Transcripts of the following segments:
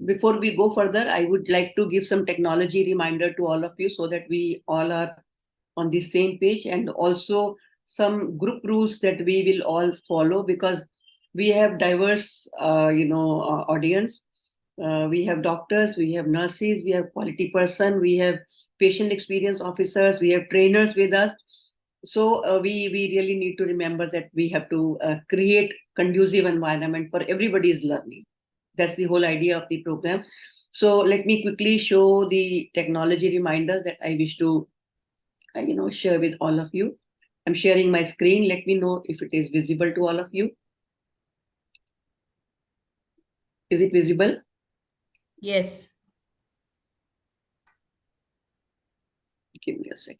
before we go further, I would like to give some technology reminder to all of you so that we all are on the same page, and also some group rules that we will all follow, because we have diverse, audience. We have doctors, we have nurses, we have quality person, we have patient experience officers, we have trainers with us. So we really need to remember that we have to create conducive environment for everybody's learning. That's the whole idea of the program. So let me quickly show the technology reminders that I wish to share with all of you. I'm sharing my screen. Let me know if it is visible to all of you. Is it visible? Yes. Give me a second.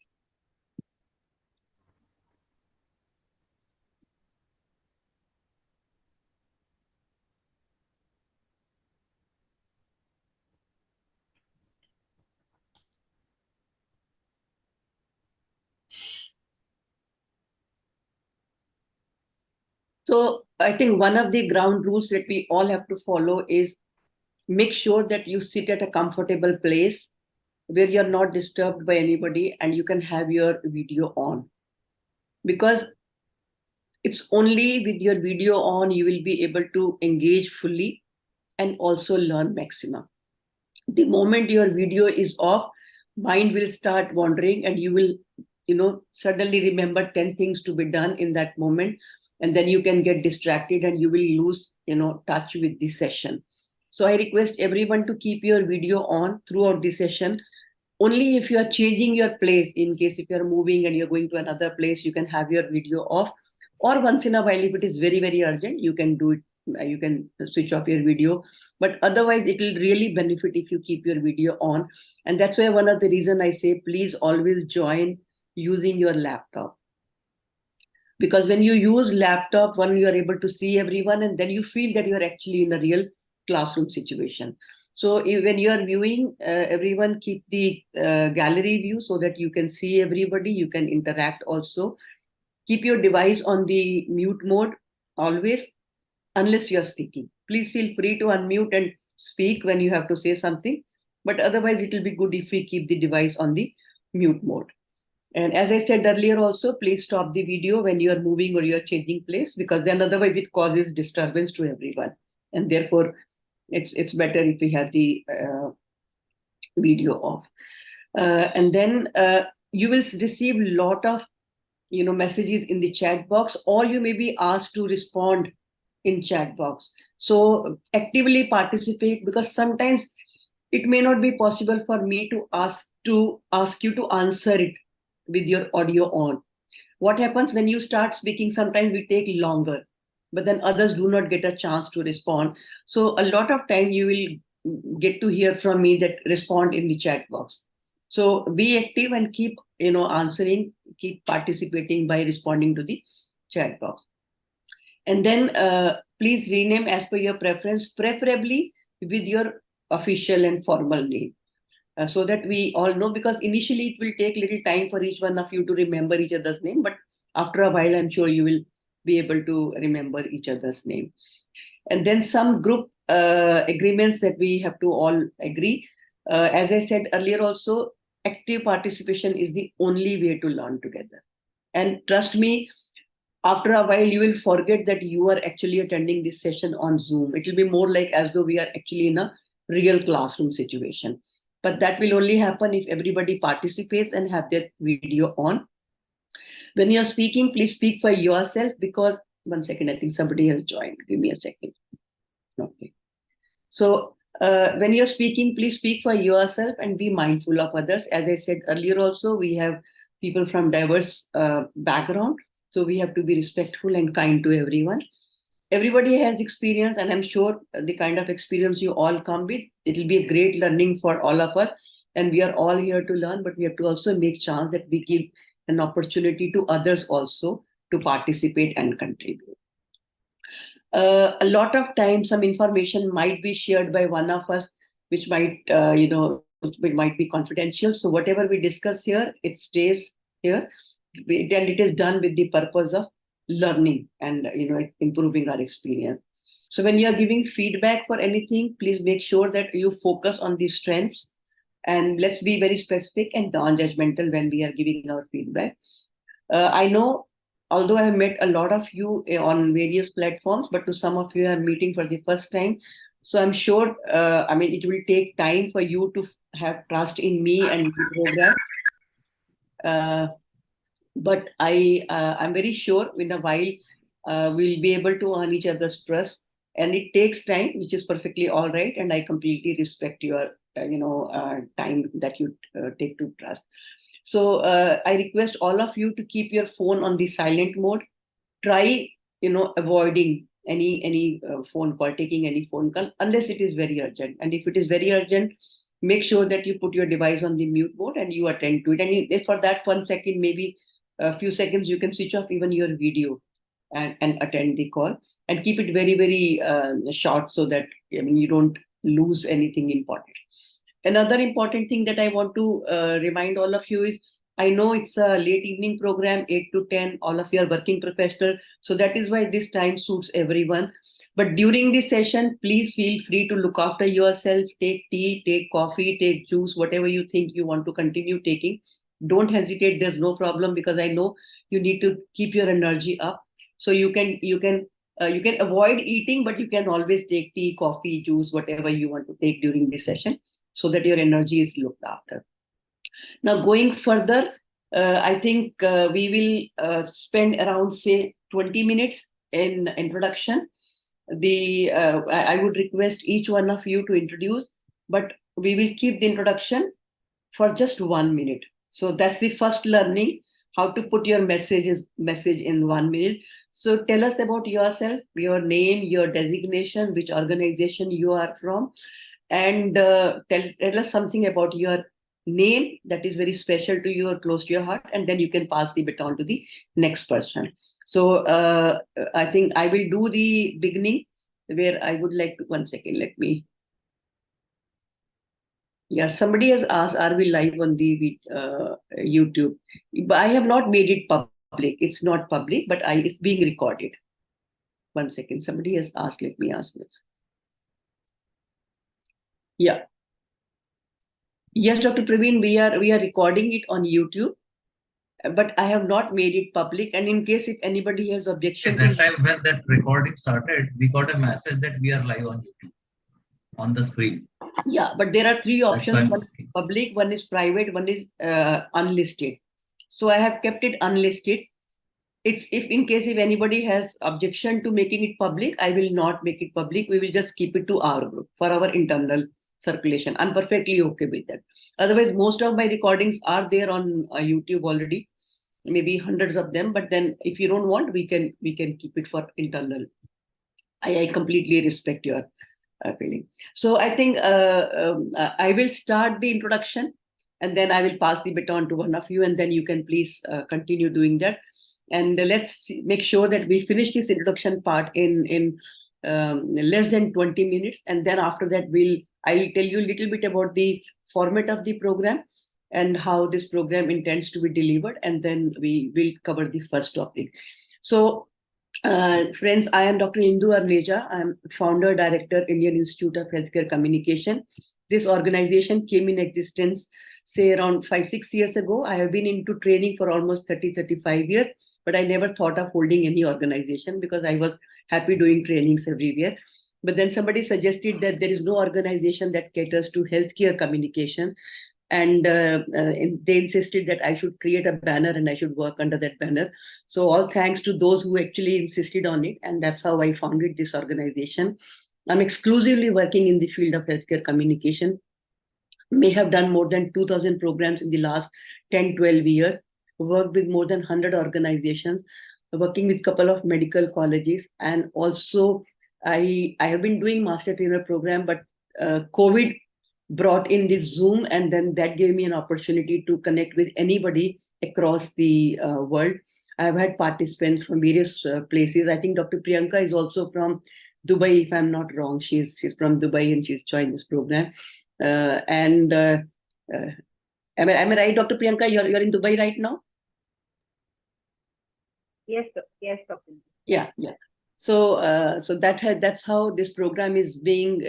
So I think one of the ground rules that we all have to follow is make sure that you sit at a comfortable place where you're not disturbed by anybody and you can have your video on. Because it's only with your video on you will be able to engage fully and also learn maximum. The moment your video is off, mind will start wandering and you will suddenly remember 10 things to be done in that moment, and then you can get distracted and you will lose touch with the session. So I request everyone to keep your video on throughout the session. Only if you are changing your place, in case if you're moving and you're going to another place, you can have your video off, or once in a while if it is very very urgent you can do it, you can switch off your video. But otherwise it will really benefit if you keep your video on. And that's why one of the reason I say please always join using your laptop, because when you use laptop, one, you are able to see everyone and then you feel that you are actually in a real classroom situation. So when you are viewing, everyone keep the gallery view so that you can see everybody, you can interact also. Keep your device on the mute mode always, unless you're speaking. Please feel free to unmute and speak when you have to say something, but otherwise it will be good if we keep the device on the mute mode. And as I said earlier also, please stop the video when you are moving or you are changing place, because then otherwise it causes disturbance to everyone. And therefore, it's better if we have the video off. And then you will receive a lot of messages in the chat box, or you may be asked to respond in chat box. So actively participate, because sometimes it may not be possible for me to ask you to answer it with your audio on. What happens when you start speaking, sometimes we take longer, but then others do not get a chance to respond. So a lot of time you will get to hear from me that respond in the chat box. So be active and keep answering, keep participating by responding to the chat box. And then please rename as per your preference, preferably with your official and formal name. So that we all know, because initially it will take little time for each one of you to remember each other's name, but after a while I'm sure you will be able to remember each other's name. And then some group agreements that we have to all agree. As I said earlier also, active participation is the only way to learn together. And trust me, after a while you will forget that you are actually attending this session on Zoom. It will be more like as though we are actually in a real classroom situation. But that will only happen if everybody participates and have their video on. When you're speaking, please speak for yourself, because 1 second, I think somebody has joined. Give me a second. Okay. So when you're speaking, please speak for yourself and be mindful of others. As I said earlier also, we have people from diverse background. So we have to be respectful and kind to everyone. Everybody has experience, and I'm sure the kind of experience you all come with, it will be a great learning for all of us. And we are all here to learn, but we have to also make chance that we give an opportunity to others also to participate and contribute. A lot of times some information might be shared by one of us, which might, which might be confidential. So whatever we discuss here, it stays here. And it is done with the purpose of learning and improving our experience. So when you are giving feedback for anything, please make sure that you focus on the strengths, and let's be very specific and non-judgmental when we are giving our feedback. I know, although I have met a lot of you on various platforms, but to some of you I'm meeting for the first time. So I'm sure, it will take time for you to have trust in me and the program. Uh, but I'm very sure in a while we'll be able to earn each other's trust, and it takes time, which is perfectly all right, and I completely respect your time that you take to trust. So I request all of you to keep your phone on the silent mode. Try avoiding any phone call, taking any phone call unless it is very urgent, and if it is very urgent, make sure that you put your device on the mute mode and you attend to it. And if for that 1 second, maybe a few seconds, you can switch off even your video and attend the call, and keep it very very short, so that you don't lose anything important. Another important thing that I want to remind all of you is, I know it's a late evening program, 8 to 10. All of you are working professional. So that is why this time suits everyone. But during this session, please feel free to look after yourself. Take tea, take coffee, take juice, whatever you think you want to continue taking. Don't hesitate. There's no problem, because I know you need to keep your energy up. So you can avoid eating, but you can always take tea, coffee, juice, whatever you want to take during this session, so that your energy is looked after. Now, going further, I think we will spend around, say, 20 minutes in introduction. I would request each one of you to introduce, but we will keep the introduction for just 1 minute. So that's the first learning, how to put your message in 1 minute. So tell us about yourself, your name, your designation, which organization you are from, and tell us something about your name that is very special to you or close to your heart, and then you can pass the baton to the next person. So I think I will do the beginning, where I would like to, 1 second, let me. Yeah, somebody has asked, are we live on the YouTube? But I have not made it public. It's not public, but it's being recorded. 1 second, somebody has asked, let me ask this. Yeah. Yes, Dr. Praveen, we are recording it on YouTube, but I have not made it public. And in case if anybody has objection At that time when that recording started, we got a message that we are live on YouTube on the screen. Yeah, but there are three options: one is public, one is private, one is unlisted. So I have kept it unlisted. It's if in case if anybody has objection to making it public, I will not make it public. We will just keep it to our group for our internal circulation. I'm perfectly okay with that. Otherwise, most of my recordings are there on YouTube already, maybe hundreds of them. But then if you don't want, we can keep it for internal. I completely respect your feeling. So I think I will start the introduction, and then I will pass the baton to one of you, and then you can please continue doing that. And let's make sure that we finish this introduction part in less than 20 minutes. And then after that, I will tell you a little bit about the format of the program and how this program intends to be delivered. And then we will cover the first topic. So friends, I am Dr. Indu Arneja. I am founder, director, Indian Institute of Healthcare Communication. This organization came in existence, say, around 5-6 years ago. I have been into training for almost 30-35 years, but I never thought of holding any organization because I was happy doing trainings everywhere. But then somebody suggested that there is no organization that caters to healthcare communication. And they insisted that I should create a banner and I should work under that banner. So all thanks to those who actually insisted on it. And that's how I founded this organization. I'm exclusively working in the field of healthcare communication. May have done more than 2,000 programs in the last 10-12 years, worked with more than 100 organizations, working with a couple of medical colleges. And also I have been doing master trainer program, but COVID brought in this Zoom, and then that gave me an opportunity to connect with anybody across the world. I've had participants from various places. I think Dr. Priyanka is also from Dubai, if I'm not wrong. She's from Dubai and she's joined this program. Am I right, Dr. Priyanka? You're in Dubai right now? Yes, Dr. Yeah. So that's how this program is being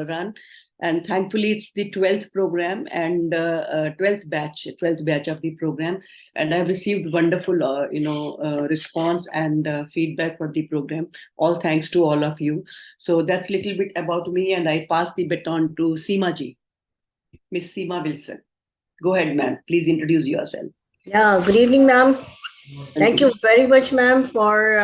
run, and thankfully it's the 12th program and 12th batch of the program, and I've received wonderful response and feedback for the program. All thanks to all of you. So that's a little bit about me, and I pass the baton to Seema ji, Miss Seema Wilson. Go ahead, ma'am. Please introduce yourself. Yeah, good evening, ma'am. Thank you very much, ma'am, for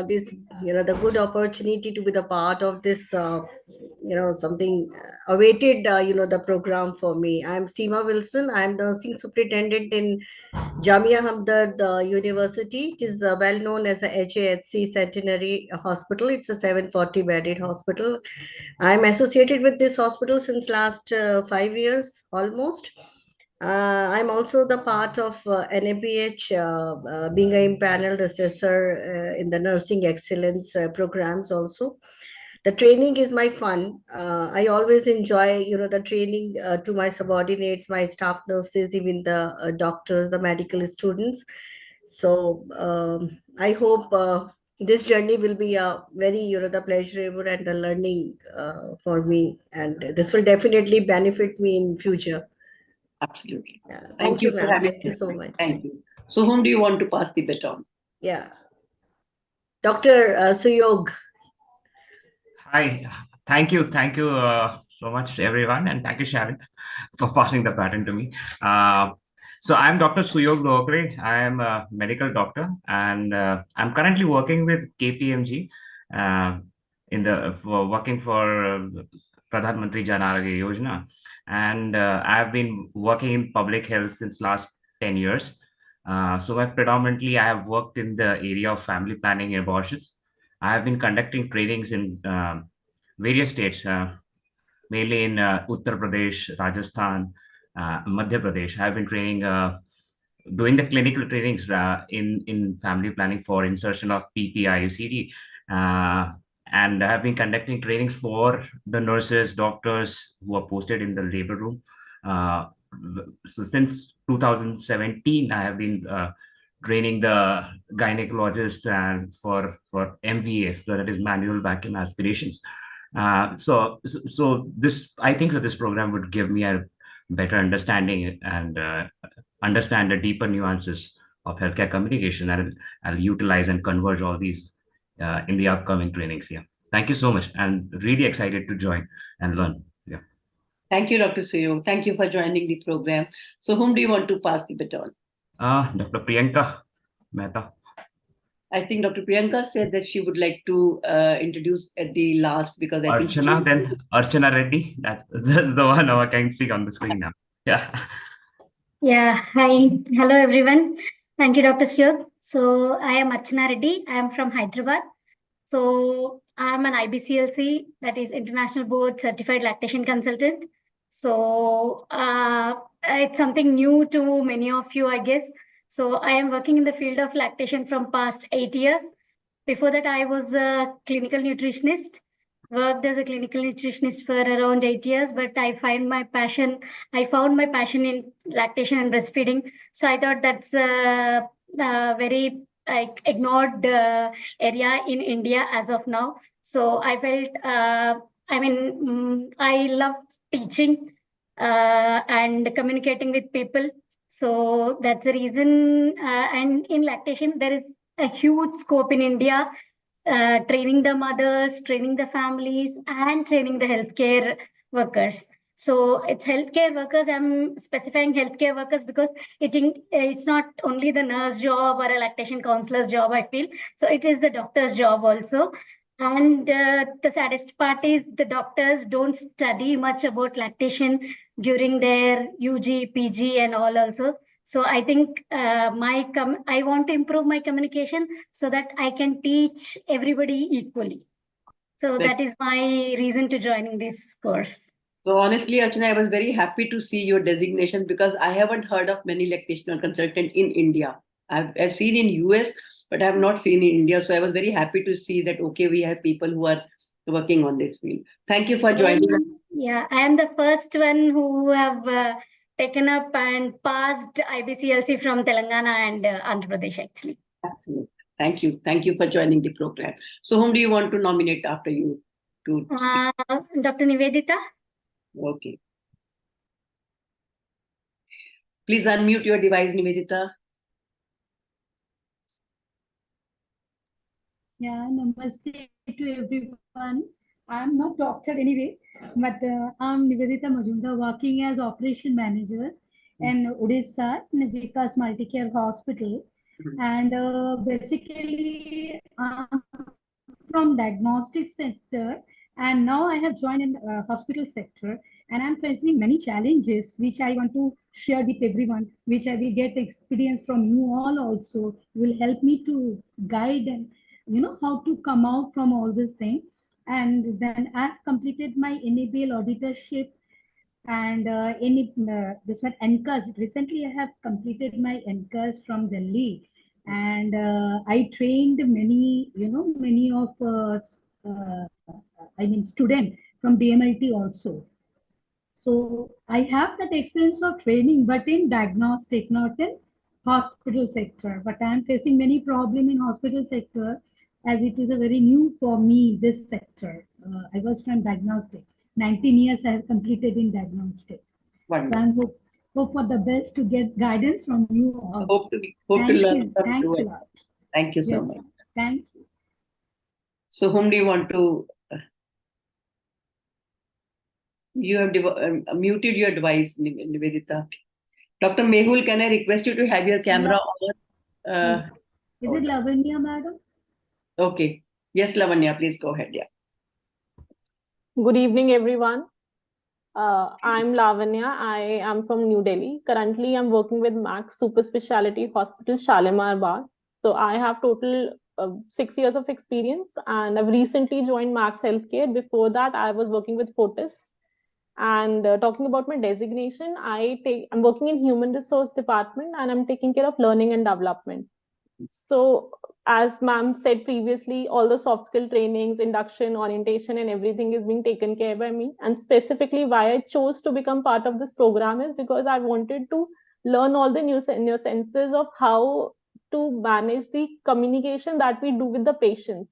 this, the good opportunity to be the part of this, something awaited, the program for me. I'm Seema Wilson. I'm nursing superintendent in Jamia Hamdard University. It is well known as a HAHC Centenary Hospital. It's a 740-bedded hospital. I'm associated with this hospital since last 5 years almost. I'm also the part of NAPH, being a impaneled assessor in the nursing excellence programs also. The training is my fun. I always enjoy, the training to my subordinates, my staff nurses, even the doctors, the medical students. So I hope this journey will be a very, the pleasurable and the learning for me. And this will definitely benefit me in future. Absolutely. Yeah. Thank Thank you, you for ma'am. having Thank you me. so much. Thank you. So whom do you want to pass the baton? Yeah. Dr. Suyog. Hi, thank you so much, everyone, and thank you, Sharon, for passing the baton to me. So I'm Dr. Suyog Lokre. I am a medical doctor, and I'm currently working with KPMG working for Pradhan Mantri Jan Arogya Yojana, and I've been working in public health since last 10 years. Predominantly, I have worked in the area of family planning and abortions. I have been conducting trainings in various states, mainly in Uttar Pradesh, Rajasthan, Madhya Pradesh. I have been doing the clinical trainings in family planning for insertion of PPIUCD. And I have been conducting trainings for the nurses, doctors who are posted in the labor room. So since 2017, I have been training the gynecologists and for MVA, so that is manual vacuum aspirations. So this, I think that this program would give me a better understanding and understand the deeper nuances of healthcare communication, and I'll utilize and converge all these in the upcoming trainings here. Thank you so much, and really excited to join and learn. Yeah. Thank you, Dr. Suyog. Thank you for joining the program. So whom do you want to pass the baton? Dr. Priyanka Mehta. I think Dr. Priyanka said that she would like to introduce at the last, because I think Archana, then Archana Reddy. That's the one I can see on the screen now. Yeah. Yeah, hi. Hello, everyone. Thank you, Dr. Suyog. So, I am Archana Reddy. I am from Hyderabad. So, I'm an IBCLC, that is International Board Certified Lactation Consultant. So, it's something new to many of you, I guess. So, I am working in the field of lactation from past 8 years. Before that, I was a clinical nutritionist, worked as a clinical nutritionist for around 8 years, but I found my passion in lactation and breastfeeding. So I thought that's a very ignored area in India as of now. So I felt, I love teaching and communicating with people. So that's the reason. And in lactation, there is a huge scope in India, training the mothers, training the families, and training the healthcare workers. So it's healthcare workers. I'm specifying healthcare workers because it's not only the nurse job or a lactation counselor's job, I feel. So it is the doctor's job also. And the saddest part is the doctors don't study much about lactation during their UG, PG, and all also. So I think I want to improve my communication so that I can teach everybody equally. So that is my reason to joining this course. So honestly, Archana, I was very happy to see your designation, because I haven't heard of many lactational consultant in India. I've seen in US, but I have not seen in India. So I was very happy to see that, okay, we have people who are working on this field. Thank you for joining us. Yeah, I am the first one who have taken up and passed IBCLC from Telangana and Andhra Pradesh, actually. Absolutely. Thank you. Thank you for joining the program. So whom do you want to nominate after you to speak? Dr. Nivedita. Okay. Please unmute your device, Nivedita. Yeah, namaste to everyone. I'm not doctor anyway, but I'm Nivedita Majumdar, working as operation manager in Odisha, in Vikas Multicare Hospital. And basically, I'm from diagnostic sector, and now I have joined in hospital sector, and I'm facing many challenges which I want to share with everyone, which I will get experience from you all also, will help me to guide and how to come out from all this thing. And then I've completed my NABL auditorship and this one NCAS. Recently I have completed my NCAS from Delhi, and I trained many of student from DMLT also. So I have that experience of training, but in diagnostic, not in hospital sector. But I am facing many problem in hospital sector, as it is a very new for me, this sector. I was from diagnostic. 19 years I have completed in diagnostic. Wonderful. So I'm hope for the best to get guidance from you all. Hope to Thank learn you. some Thanks too. a lot. Thank you so Yes, much. thank you. So whom do you want to? You have muted your device, Nivedita. Dr. Mehul, can I request you to have your camera on? Is it Lavanya, madam? Okay. Yes, Lavanya, please go ahead. Yeah. Good evening, everyone. I'm Lavanya. I am from New Delhi. Currently, I'm working with Max Super Speciality Hospital, Shalimar Bagh. So I have total 6 years of experience, and I've recently joined Max Healthcare. Before that, I was working with Fortis. And talking about my designation, I'm working in Human Resource Department, and I'm taking care of learning and development. So as ma'am said previously, all the soft skill trainings, induction, orientation, and everything is being taken care by me. And specifically why I chose to become part of this program is because I wanted to learn all the new senses of how to manage the communication that we do with the patients.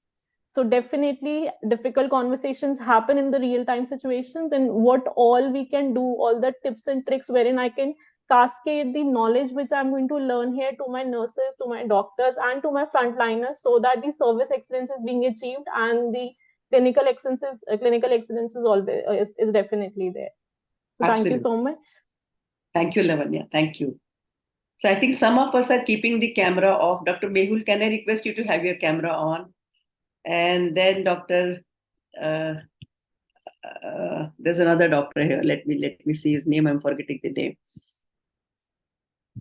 So definitely difficult conversations happen in the real time situations, and what all we can do, all the tips and tricks wherein I can cascade the knowledge which I'm going to learn here to my nurses, to my doctors, and to my frontliners, so that the service excellence is being achieved and the clinical excellence is always is definitely there. So Absolutely. Thank you so much. Thank you, Lavanya. Thank you. So I think some of us are keeping the camera off. Dr. Mehul, can I request you to have your camera on? And then Dr. There's another doctor here. Let me see his name. I'm forgetting the name.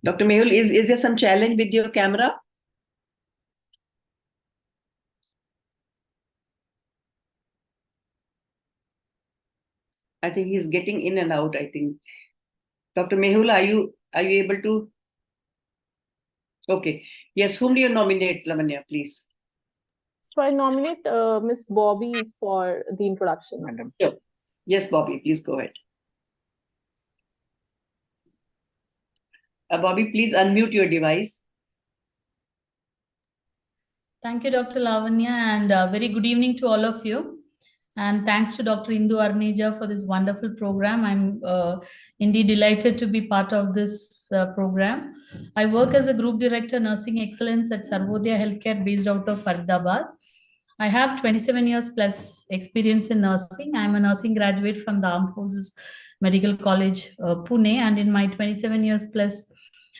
Dr. Mehul, is there some challenge with your camera? I think he's getting in and out, I think. Dr. Mehul, are you able to? Okay. Yes, whom do you nominate, Lavanya, please? So I nominate Miss Bobby for the introduction, madam. Sure. Yes, Bobby, please go ahead. Bobby, please unmute your device. Thank you, Dr. Lavanya, and very good evening to all of you. And thanks to Dr. Indu Arneja for this wonderful program. I'm indeed delighted to be part of this program. I work as a Group Director, Nursing Excellence at Sarvodaya Healthcare based out of Faridabad. I have 27 years plus experience in nursing. I'm a nursing graduate from the Armed Forces Medical College, Pune, and in my 27 years plus,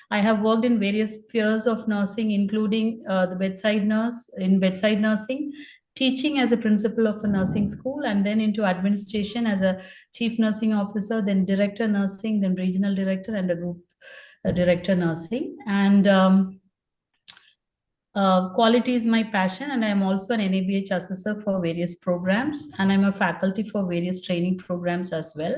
I have worked in various spheres of nursing, including the bedside nursing, teaching as a principal of a nursing school, and then into administration as a chief nursing officer, then director nursing, then regional director, and a group director nursing. And quality is my passion, and I'm also an NABH assessor for various programs, and I'm a faculty for various training programs as well.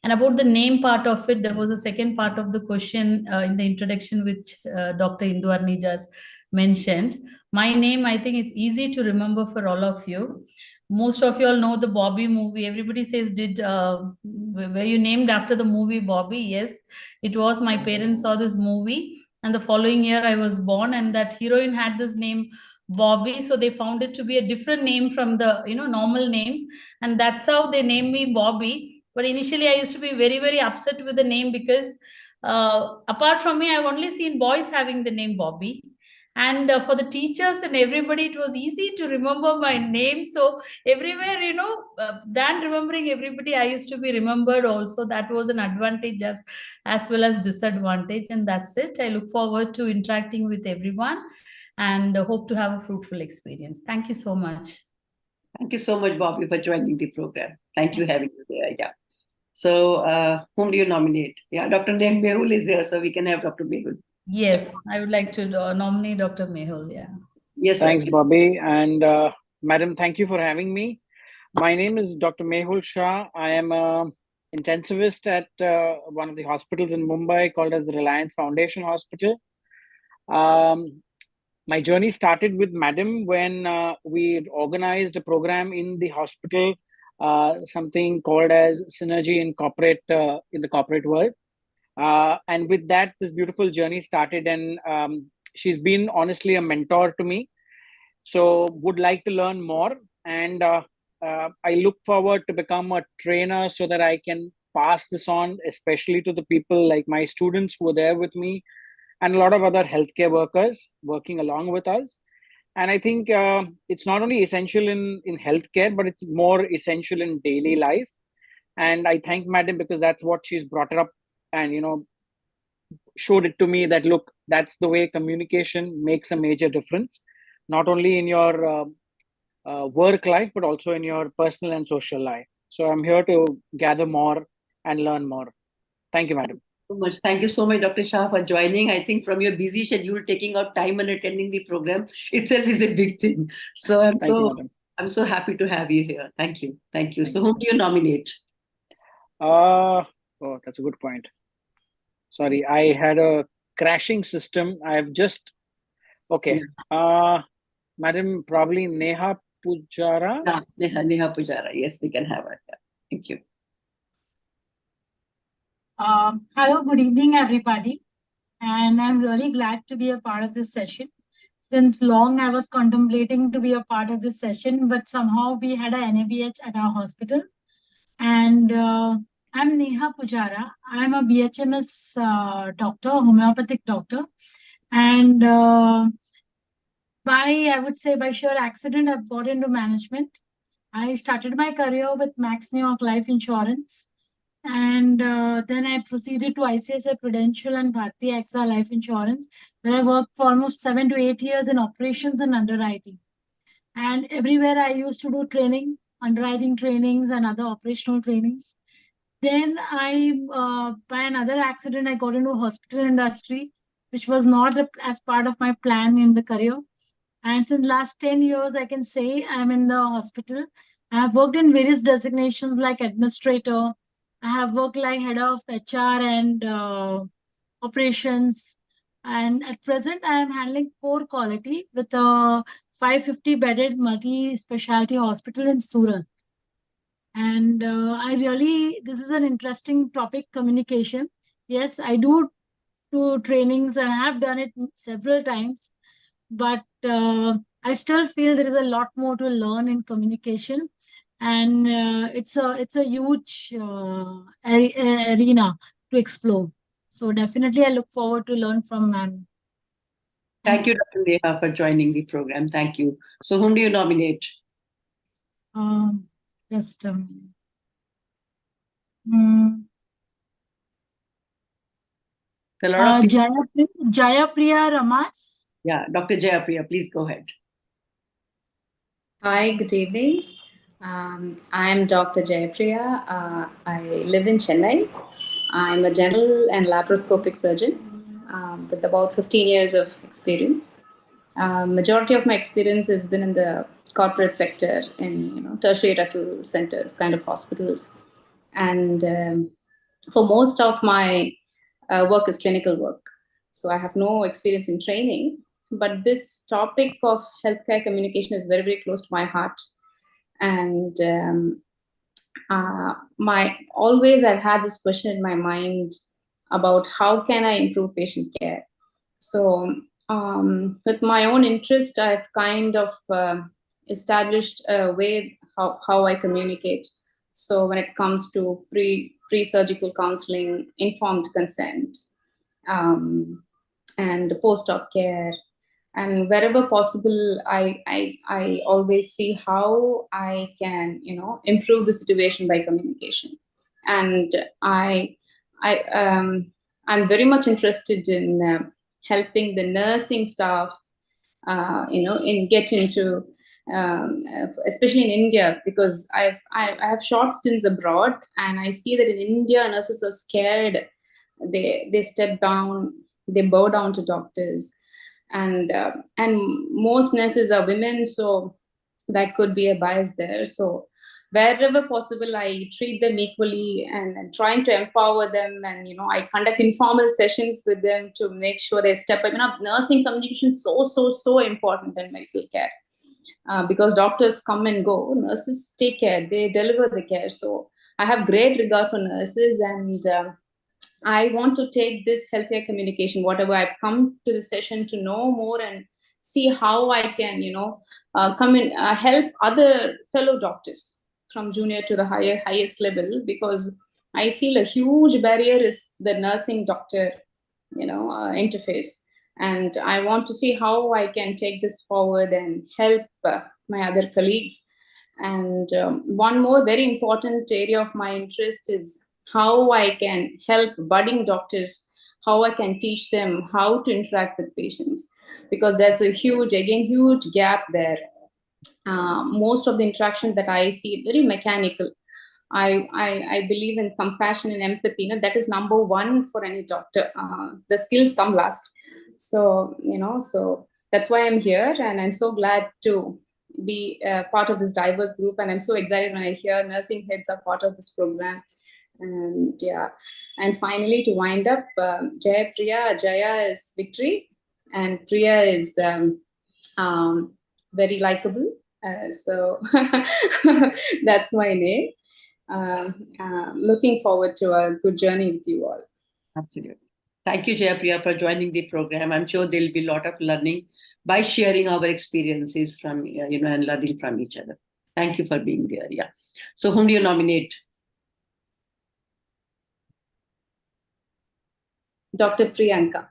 And about the name part of it, there was a second part of the question in the introduction, which Dr. Indu Arnejas mentioned. My name, I think it's easy to remember for all of you. Most of you all know the Bobby movie. Everybody says, were you named after the movie Bobby? Yes, it was. My parents saw this movie and the following year I was born, and that heroine had this name Bobby, so they found it to be a different name from the normal names, and that's how they named me Bobby. But initially I used to be very, very upset with the name, because apart from me, I've only seen boys having the name Bobby. And for the teachers and everybody, it was easy to remember my name. So everywhere, than remembering everybody, I used to be remembered also. That was an advantage as well as disadvantage. And that's it. I look forward to interacting with everyone and hope to have a fruitful experience. Thank you so much. Thank you so much, Bobby, for joining the program. Thank you for having you there. Yeah. So whom do you nominate? Yeah, Dr. Mehul is here, so we can have Dr. Mehul. Yes, I would like to nominate Dr. Mehul. Yeah. Yes, sir. Thanks, Bobby. And Madam, thank you for having me. My name is Dr. Mehul Shah. I am an intensivist at one of the hospitals in Mumbai called as the Reliance Foundation Hospital. My journey started with Madam when we organized a program in the hospital, something called as Synergy in the corporate world. And with that, this beautiful journey started, and she's been honestly a mentor to me. So would like to learn more, and I look forward to become a trainer so that I can pass this on, especially to the people like my students who are there with me, and a lot of other healthcare workers working along with us. And I think it's not only essential in healthcare, but it's more essential in daily life. And I thank Madam because that's what she's brought it up and showed it to me that, look, that's the way communication makes a major difference, not only in your work life, but also in your personal and social life. So I'm here to gather more and learn more. Thank you, Madam. So much. Thank you so much, Dr. Shah, for joining. I think from your busy schedule, taking out time and attending the program itself is a big thing. So I'm so happy to have you here. Thank you. Thank you. So whom do you nominate? Oh, that's a good point. Sorry, I had a crashing system. I've just okay. Madam, probably Neha Pujara. Yeah, Neha Pujara. Yes, we can have her. Yeah. Thank you. Hello, good evening, everybody. And I'm really glad to be a part of this session. Since long, I was contemplating to be a part of this session, but somehow we had a NABH at our hospital. And I'm Neha Pujara. I'm a BHMS doctor, homeopathic doctor. And I would say by sheer accident, I've got into management. I started my career with Max New York Life Insurance. And then I proceeded to ICICI Prudential and Bharti AXA Life Insurance, where I worked for almost 7 to 8 years in operations and underwriting. And everywhere I used to do training, underwriting trainings and other operational trainings. Then by another accident, I got into hospital industry, which was not as part of my plan in the career. And since last 10 years, I can say I'm in the hospital. I have worked in various designations like administrator. I have worked like head of HR and operations. And at present, I am handling core quality with a 550-bedded multi-specialty hospital in Surat. And this is an interesting topic, communication. Yes, I do trainings and I have done it several times. But I still feel there is a lot more to learn in communication. And it's a huge arena to explore. So definitely I look forward to learn from ma'am. Thank you, Dr. Neha, for joining the program. Thank you. So whom do you nominate? Jayapriya Ramas. Yeah, Dr. Jayapriya, please go ahead. Hi, good evening. I'm Dr. Jayapriya. I live in Chennai. I'm a general and laparoscopic surgeon with about 15 years of experience. Majority of my experience has been in the corporate sector in tertiary referral centers, kind of hospitals. And for most of my work is clinical work. So I have no experience in training. But this topic of healthcare communication is very, very close to my heart. And always I've had this question in my mind about how can I improve patient care. So with my own interest, I've kind of established a way how I communicate. So when it comes to pre-surgical counseling, informed consent, and post-op care, and wherever possible, I always see how I can, improve the situation by communication. And I'm very much interested in helping the nursing staff, in get into, especially in India, because I have short stints abroad, and I see that in India nurses are scared. They step down, they bow down to doctors, and most nurses are women, so that could be a bias there. So wherever possible, I treat them equally, and trying to empower them, and I conduct informal sessions with them to make sure they step up. Nursing communication is so important in medical care, because doctors come and go, nurses take care, they deliver the care. So I have great regard for nurses, and I want to take this healthcare communication, whatever I've come to the session to know more, and see how I can, come in, help other fellow doctors from junior to the highest level, because I feel a huge barrier is the nursing doctor, interface. And I want to see how I can take this forward and help my other colleagues. And one more very important area of my interest is how I can help budding doctors, how I can teach them how to interact with patients, because there's a huge gap there. Most of the interaction that I see very mechanical. I believe in compassion and empathy. That is number one for any doctor. The skills come last. So, so that's why I'm here, and I'm so glad to be part of this diverse group. And I'm so excited when I hear nursing heads are part of this program. And yeah, and finally, to wind up, Jaya is victory, and Priya is very likable. So that's my name. Looking forward to a good journey with you all. Absolutely. Thank you, Jayapriya, for joining the program. I'm sure there'll be a lot of learning by sharing our experiences from, and learning from each other. Thank you for being there. Yeah. So whom do you nominate? Dr. Priyanka.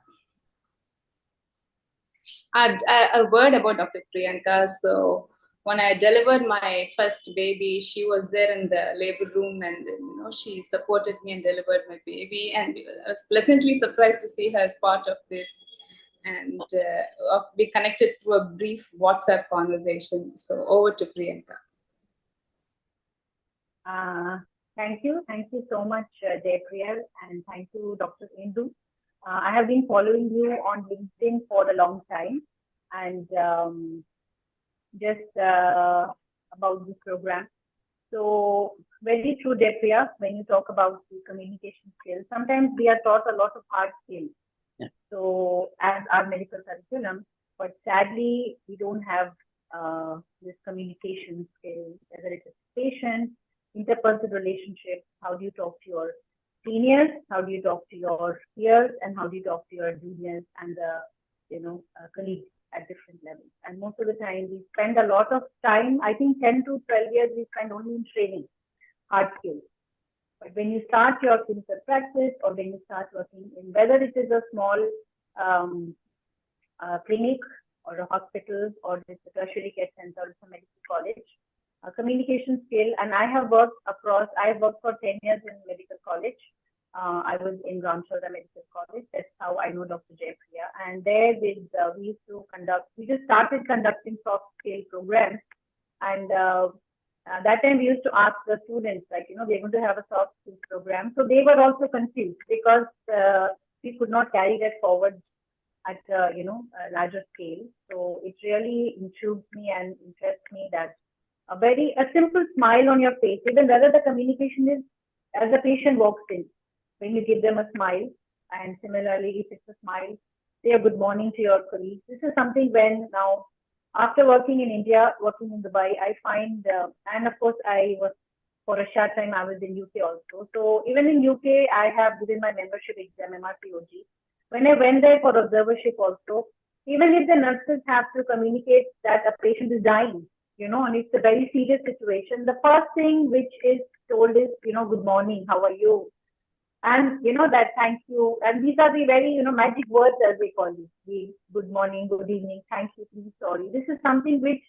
A word about Dr. Priyanka. So when I delivered my first baby, she was there in the labor room, and she supported me and delivered my baby. And I was pleasantly surprised to see her as part of this, and we connected through a brief WhatsApp conversation. So over to Priyanka. Thank you so much, Jayapriya, and thank you, Dr. Indu. I have been following you on LinkedIn for a long time, and just about this program. So very true, Jayapriya, when you talk about the communication skills, sometimes we are taught a lot of hard skills. Yeah. So as our medical curriculum, but sadly, we don't have this communication skills, whether it is patient, interpersonal relationships, how do you talk to your seniors, how do you talk to your peers, and how do you talk to your juniors and the colleagues at different levels. And most of the time we spend a lot of time, I think 10 to 12 years we spend only in training hard skills. But when you start your clinical practice, or when you start working in, whether it is a small clinic or a hospital, or it's a tertiary care center, or it's a medical college, a communication skill. And I have worked for 10 years in medical college. I was in Ramshoda Medical College. That's how I know Dr. Jayapriya. And there we just started conducting soft skill programs. And that time we used to ask the students, like, we're going to have a soft skill program. So they were also confused, because we could not carry that forward at a larger scale. So it really intrigues me and interests me that a simple smile on your face, even whether the communication is as the patient walks in, when you give them a smile, and similarly, if it's a smile, say a good morning to your colleagues. This is something when now, after working in India, working in Dubai, I find, and of course, I was for a short time, I was in UK also. So even in UK, I have given my membership exam, MRCOG. when I went there for observership also, even if the nurses have to communicate that a patient is dying, and it's a very serious situation, the first thing which is told is, good morning, how are you? And that thank you. And these are the very, magic words as we call it. The good morning, good evening, thank you, please, sorry. This is something which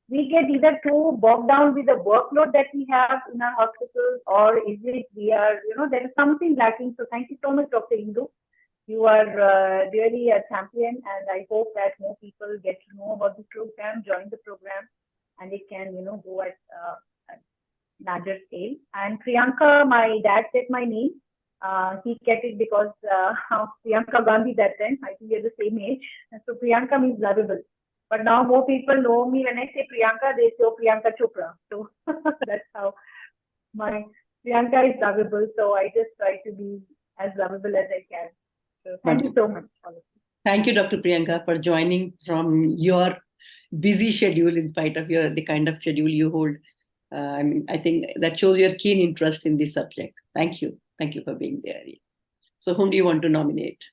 we get either too bogged down with the workload that we have in our hospitals, or is it we are, there is something lacking. So thank you so much, Dr. Indu. You are really a champion, and I hope that more people get to know about the program, join the program, and it can, go at larger scale. And Priyanka, my dad said my name. He kept it because of Priyanka Gandhi that time. I think we are the same age. So Priyanka means lovable. But now more people know me when I say Priyanka, they say, oh, Priyanka Chopra. So that's how my Priyanka is lovable. So I just try to be as lovable as I can. So thank you so much. Thank you, Dr. Priyanka, for joining from your busy schedule in spite of the kind of schedule you hold. I think that shows your keen interest in this subject. Thank you. Thank you for being there. So whom do you want to nominate?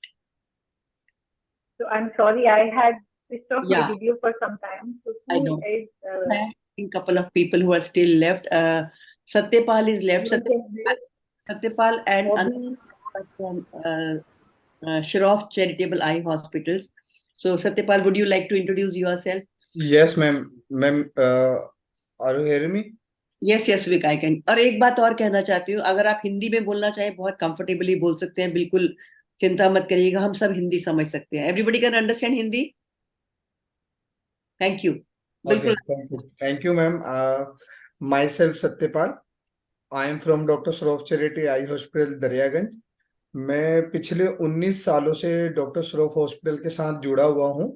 So I'm sorry, I had switched off my video for some time. So I know. Is, I think a couple of people who are still left. Satyapal is left. Satyapal and from Shroff Charitable Eye Hospitals. So Satyapal, would you like to introduce yourself? Yes, ma'am. Ma'am, are you hearing me? Yes, Vik, I can. और एक बात और कहना चाहती हूँ, अगर आप हिंदी में बोलना चाहें बहुत कंफर्टेबली बोल सकते हैं, बिल्कुल चिंता मत करिएगा, हम सब हिंदी समझ सकते हैं. Everybody can understand Hindi? Thank you. Okay, thank you, ma'am. Myself Satyapal. I am from Dr. Shroff Charity Eye Hospital, Daryaganj. मैं पिछले 19 सालों से डॉक्टर श्रॉफ हॉस्पिटल के साथ जुड़ा हुआ हूं,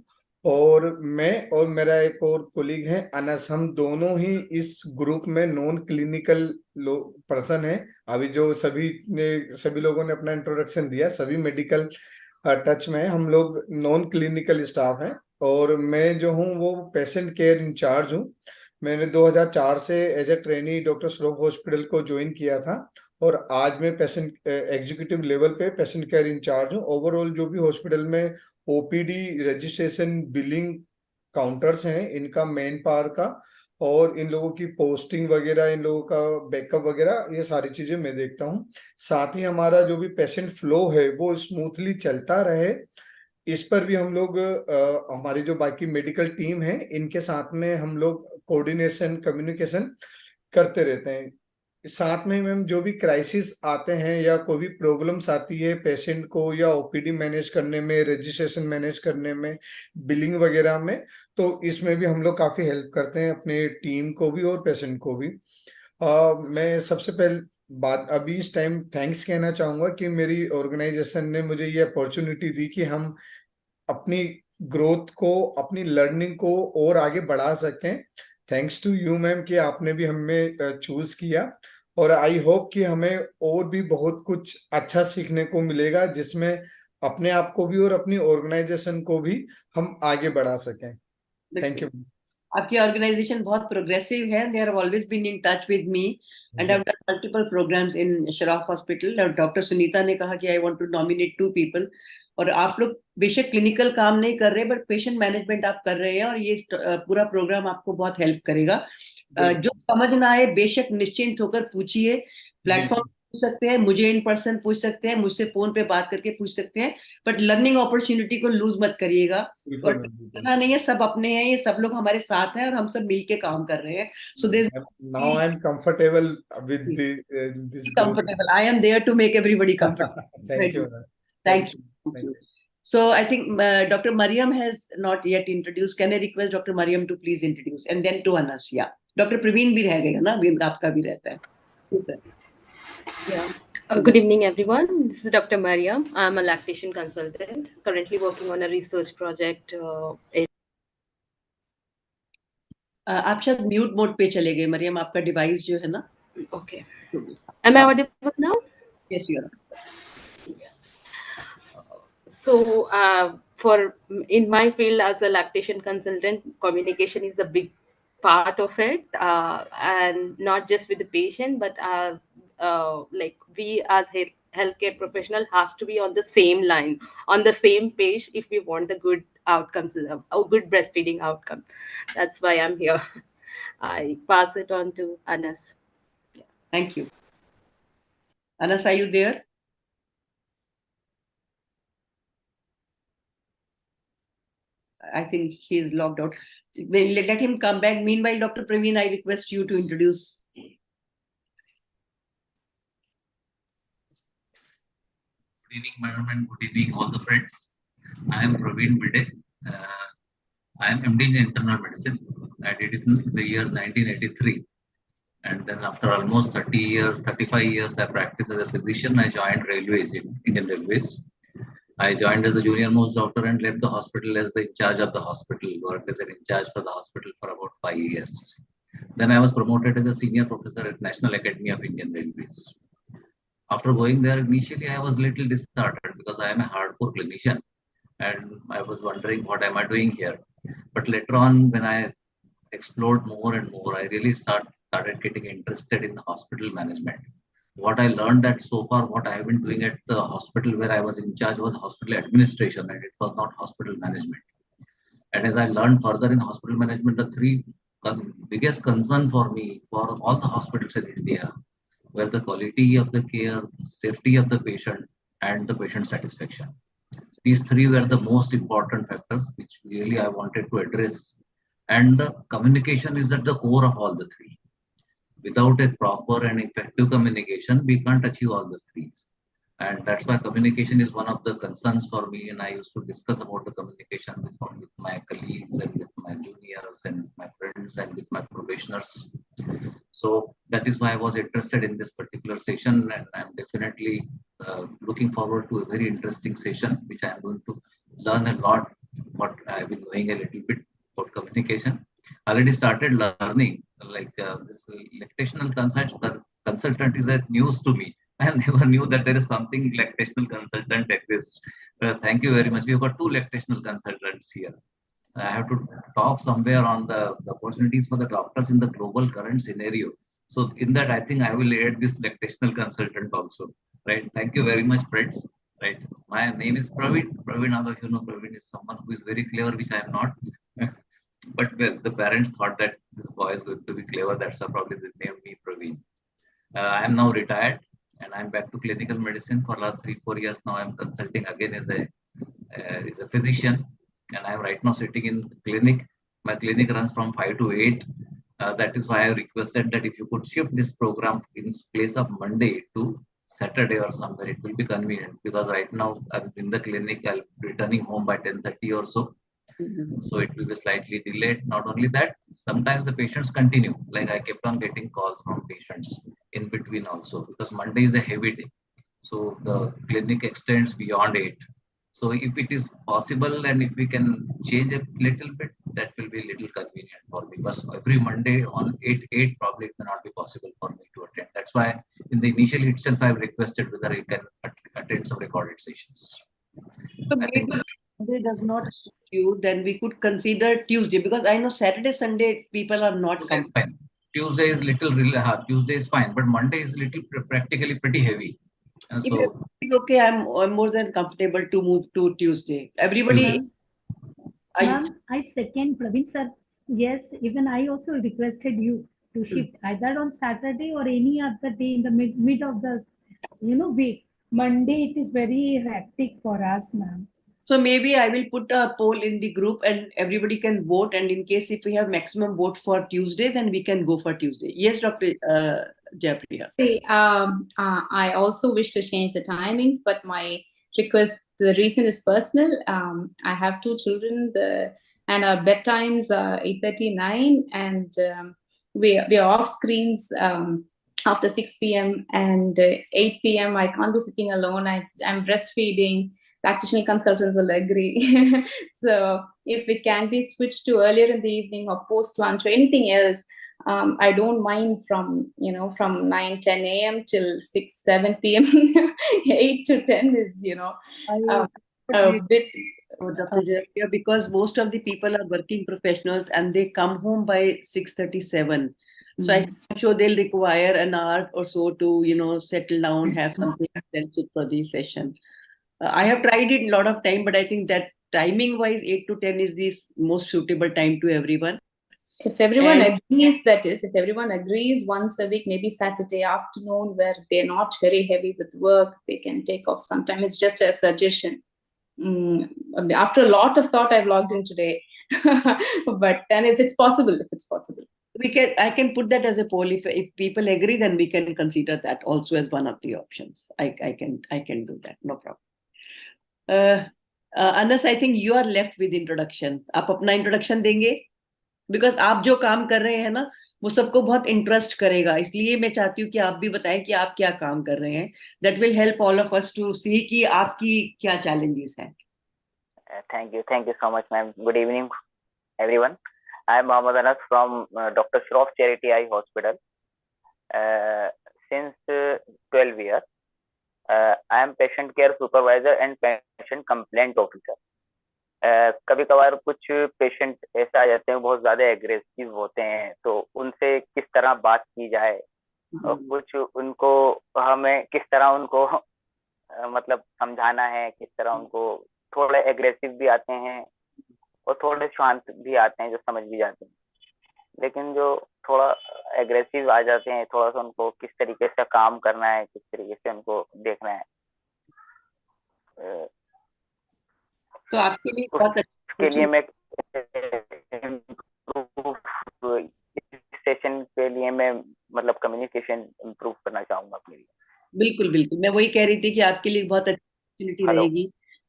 और मैं और मेरा एक और कोलीग है अनस, हम दोनों ही इस ग्रुप में नॉन क्लिनिकल पर्सन है. अभी जो सभी लोगों ने अपना इंट्रोडक्शन दिया, सभी मेडिकल टच में, हम लोग नॉन क्लिनिकल स्टाफ हैं. और मैं जो हूँ वो पेशेंट केयर इंचार्ज हूँ. मैंने 2004 से as a trainee doctor Shroff hospital को ज्वाइन किया था, और आज मैं पेशेंट एग्जीक्यूटिव लेवल पे पेशेंट केयर इंचार्ज हूँ. ओवरऑल जो भी हॉस्पिटल में ओपीडी, रजिस्ट्रेशन, बिलिंग काउंटर्स हैं, इनका मैन पावर का और इन लोगों की पोस्टिंग वगैरह, इन लोगों का बैकअप वगैरह, ये सारी चीजें मैं देखता हूँ. साथ ही हमारा जो भी पेशेंट फ्लो है वो स्मूथली चलता रहे, इस पर भी हम लोग हमारी जो बाकी मेडिकल टीम है इनके साथ में हम लोग कोऑर्डिनेशन, कम्युनिकेशन करते रहते हैं. साथ में मैम जो भी क्राइसिस आते हैं या कोई भी प्रॉब्लम्स आती है पेशेंट को, या ओपीडी मैनेज करने में, रजिस्ट्रेशन मैनेज करने में, बिलिंग वगैरह में, तो इसमें भी हम लोग काफी हेल्प करते हैं अपने टीम को भी और पेशेंट को भी. मैं सबसे पहले बात अभी इस टाइम थैंक्स कहना चाहूंगा कि मेरी ऑर्गेनाइजेशन ने मुझे ये अपॉर्चुनिटी दी कि हम अपनी ग्रोथ को, अपनी लर्निंग को और आगे बढ़ा सकें. थैंक्स टू यू मैम कि आपने भी हमें चूज किया, और आई होप कि हमें और भी बहुत कुछ अच्छा सीखने को मिलेगा, जिसमें अपने आप को भी और अपनी ऑर्गेनाइजेशन को भी हम आगे बढ़ा सकें. Thank you. आपकी ऑर्गेनाइजेशन बहुत प्रोग्रेसिव है. They have always been in touch with me and I have done multiple programmes in Sharaf hospital. Doctor Sunita ने कहा कि I want to nominate 2 people. और आप लोग बेशक क्लिनिकल काम नहीं कर रहे, बट पेशेंट मैनेजमेंट आप कर रहे हैं, और ये पूरा प्रोग्राम आपको बहुत हेल्प करेगा. जो समझ ना आए बेशक निश्चिंत होकर पूछिए. प्लेटफॉर्म पूछ सकते हैं, मुझे इन पर्सन पूछ सकते हैं, मुझसे फोन पे बात करके पूछ सकते हैं, बट लर्निंग अपॉर्चुनिटी को लूज मत करिएगा. और नहीं है, सब अपने हैं, ये सब लोग हमारे साथ हैं और हम सब मिलके काम कर रहे हैं. So now I am comfortable with this comfortable. I am there to make everybody comfortable. Thank you. Thank you. So I think Dr. Mariam has not yet introduced. Can I request Dr. Mariam to please introduce, and then to Anas? Yeah. Dr. Praveen भी रह गया ना, आपका भी रहता है. Yes, sir. Yeah. Good evening, everyone. This is Dr. Mariam. I'm a lactation consultant, currently working on a research project. आप शायद म्यूट मोड पे चले गए, मरियम. आपका डिवाइस जो है ना. Okay. Am I audible now? Yes, you are. So, in my field as a lactation consultant, communication is a big part of it, and not just with the patient, but like we as healthcare professional has to be on the same line, on the same page if we want the good outcomes, good breastfeeding outcome. That's why I'm here. I pass it on to Anas. Thank you. Anas, are you there? I think he's logged out. Let him come back. Meanwhile, Dr. Praveen, I request you to introduce. Good evening, madam, and good evening, all the friends. I am Praveen Bide. I am MD in internal medicine. I did it in the year 1983. And then after almost 30 years, 35 years, I practiced as a physician. I joined Railways, Indian Railways. I joined as a junior most doctor and left the hospital as the in charge of the hospital, worked as an in charge for the hospital for about 5 years. Then I was promoted as a senior professor at National Academy of Indian Railways. After going there, initially I was a little disheartened because I am a hardcore clinician and I was wondering what am I doing here. But later on, when I explored more and more, I really started getting interested in the hospital management. What I learned that so far, what I have been doing at the hospital where I was in charge was hospital administration, and it was not hospital management. And as I learned further in hospital management, the three biggest concern for me, for all the hospitals in India, were the quality of the care, safety of the patient, and the patient satisfaction. These three were the most important factors which really I wanted to address. And the communication is at the core of all the three. Without a proper and effective communication, we can't achieve all the three. And that's why communication is one of the concerns for me. And I used to discuss about the communication with my colleagues and with my juniors and my friends and with my professionals. So that is why I was interested in this particular session, and I'm definitely looking forward to a very interesting session, which I'm going to learn a lot. What I've been knowing a little bit about communication. I already started learning, like this lactational consultant is a news to me. I never knew that there is something lactational consultant exists. Thank you very much. We've got 2 lactational consultants here. I have to talk somewhere on the opportunities for the doctors in the global current scenario. So in that, I think I will add this lactational consultant also. Right. Thank you very much, friends. Right. My name is Praveen. Praveen, although you know, Praveen is someone who is very clever, which I am not. But well, the parents thought that this boy is going to be clever. That's why probably they named me Praveen. I am now retired and I'm back to clinical medicine for last 3-4 years now. I'm consulting again as a physician, and I'm right now sitting in clinic. My clinic runs from 5 to 8. That is why I requested that if you could shift this program in place of Monday to Saturday or somewhere, it will be convenient, because right now I'm in the clinic. I'll be returning home by 10:30 or so. So it will be slightly delayed. Not only that, sometimes the patients continue. Like I kept on getting calls from patients in between also, because Monday is a heavy day. So the clinic extends beyond 8. So if it is possible and if we can change a little bit, that will be a little convenient for me. Because every Monday on 8 probably it may not be possible for me to attend. That's why in the initial itself I've requested whether I can attend some recorded sessions. So maybe Monday does not suit you, then we could consider Tuesday, because I know Saturday, Sunday people are not coming. Tuesday is little really hard. Tuesday is fine, but Monday is little practically pretty heavy. So it's okay. I'm more than comfortable to move to Tuesday. Everybody. Ma'am, I second Praveen sir. Yes, even I also requested you to shift either on Saturday or any other day in the mid of the week. Monday it is very hectic for us, ma'am. So maybe I will put a poll in the group and everybody can vote. And in case if we have maximum vote for Tuesday, then we can go for Tuesday. Yes, Dr. Jayapriya. See, I also wish to change the timings, but my request, the reason is personal. I have 2 children, and our bedtimes are 8:39, and we are off screens after 6 p.m. and 8 p.m. I can't be sitting alone. I'm breastfeeding. Practitioner consultants will agree. So if it can be switched to earlier in the evening or post lunch or anything else, I don't mind from 9-10 a.m. till 6-7 p.m. 8 to 10 is a bit. Dr. Jayapriya, because most of the people are working professionals and they come home by 6:37. So I'm sure they'll require an hour or so to, settle down, have something sensitive for the session. I have tried it a lot of time, but I think that timing wise, 8 to 10 is the most suitable time to everyone. If everyone And- agrees, that is, if everyone agrees once a week, maybe Saturday afternoon, where they're not very heavy with work, they can take off sometime. It's just a suggestion. After a lot of thought, I've logged in today. But then if it's possible. I can put that as a poll. If people agree, then we can consider that also as one of the options. I can do that, no problem. Anas, I think you are left with introduction. आप अपना introduction देंगे? Because आप जो काम कर रहे हैं ना, वो सबको बहुत इंटरेस्ट करेगा, इसलिए मैं चाहती हूँ कि आप भी बताएं कि आप क्या काम कर रहे हैं. That will help all of us to see कि आपकी क्या challenges हैं. Thank you so much, ma'am. Good evening, everyone. I am Mohammad Anas from Dr. Shroff Charity Eye Hospital. Since 12 years, I am patient care supervisor and patient complaint officer. कभी कभार कुछ patient ऐसा आ जाते हैं, बहुत ज्यादा aggressive होते हैं, तो उनसे किस तरह बात की जाए और कुछ उनको हमें किस तरह उनको मतलब समझाना है, किस तरह उनको थोड़े एग्रेसिव भी आते हैं और थोड़े शांत भी आते हैं जो समझ भी जाते हैं, लेकिन जो थोड़ा एग्रेसिव आ जाते हैं, थोड़ा सा उनको किस तरीके से काम करना है, किस तरीके से उनको देखना है, तो आपके लिए बहुत के लिए मैं सेशन के लिए मैं मतलब कम्युनिकेशन इम्प्रूव करना चाहूंगा अपने लिए. बिल्कुल मैं वही कह रही थी कि आपके लिए बहुत अपॉर्चुनिटी रहेगी,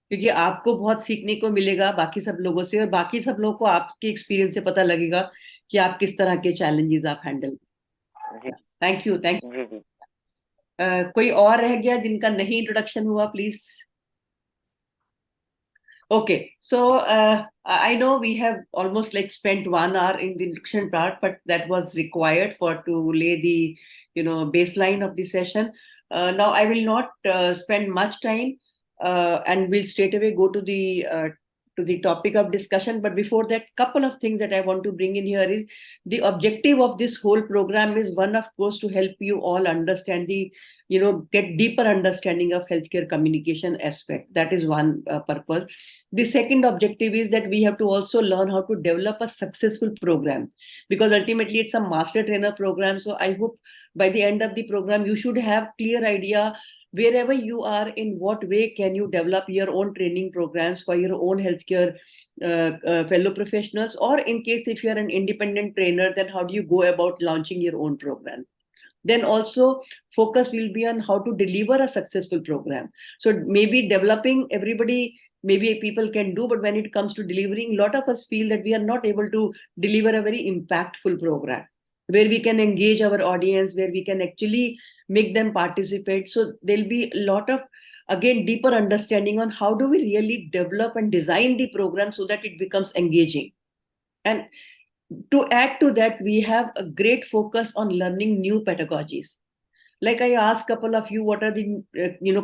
क्योंकि आपको बहुत सीखने को मिलेगा बाकी सब लोगों से, और बाकी सब लोगों को आपके एक्सपीरियंस से पता लगेगा कि आप किस तरह के चैलेंजेस आप हैंडल. Thank you. जी. कोई और रह गया जिनका नहीं इंट्रोडक्शन हुआ, please. Okay, so I know we have almost spent 1 hour in the introduction part, but that was required to lay the baseline of the session. Now I will not spend much time, and we'll straight away go to the topic of discussion. But before that, couple of things that I want to bring in here is the objective of this whole program is one, of course, to help you all understand get deeper understanding of healthcare communication aspect. That is one purpose. The second objective is that we have to also learn how to develop a successful program, because ultimately it's a master trainer program. So I hope by the end of the program, you should have clear idea wherever you are, in what way can you develop your own training programs for your own healthcare fellow professionals, or in case if you're an independent trainer, then how do you go about launching your own program. Then also focus will be on how to deliver a successful program. So maybe developing, everybody, maybe people can do, but when it comes to delivering, a lot of us feel that we are not able to deliver a very impactful program where we can engage our audience, where we can actually make them participate. So there'll be a lot of, again, deeper understanding on how do we really develop and design the program so that it becomes engaging. And to add to that, we have a great focus on learning new pedagogies. Like I asked a couple of you, what are the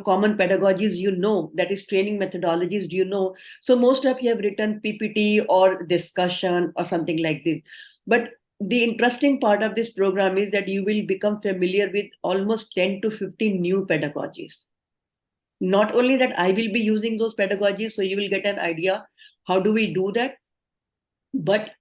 common pedagogies that is training methodologies, do you know? So most of you have written PPT or discussion or something like this. But the interesting part of this program is that you will become familiar with almost 10 to 15 new pedagogies. Not only that, I will be using those pedagogies, so you will get an idea how do we do that. But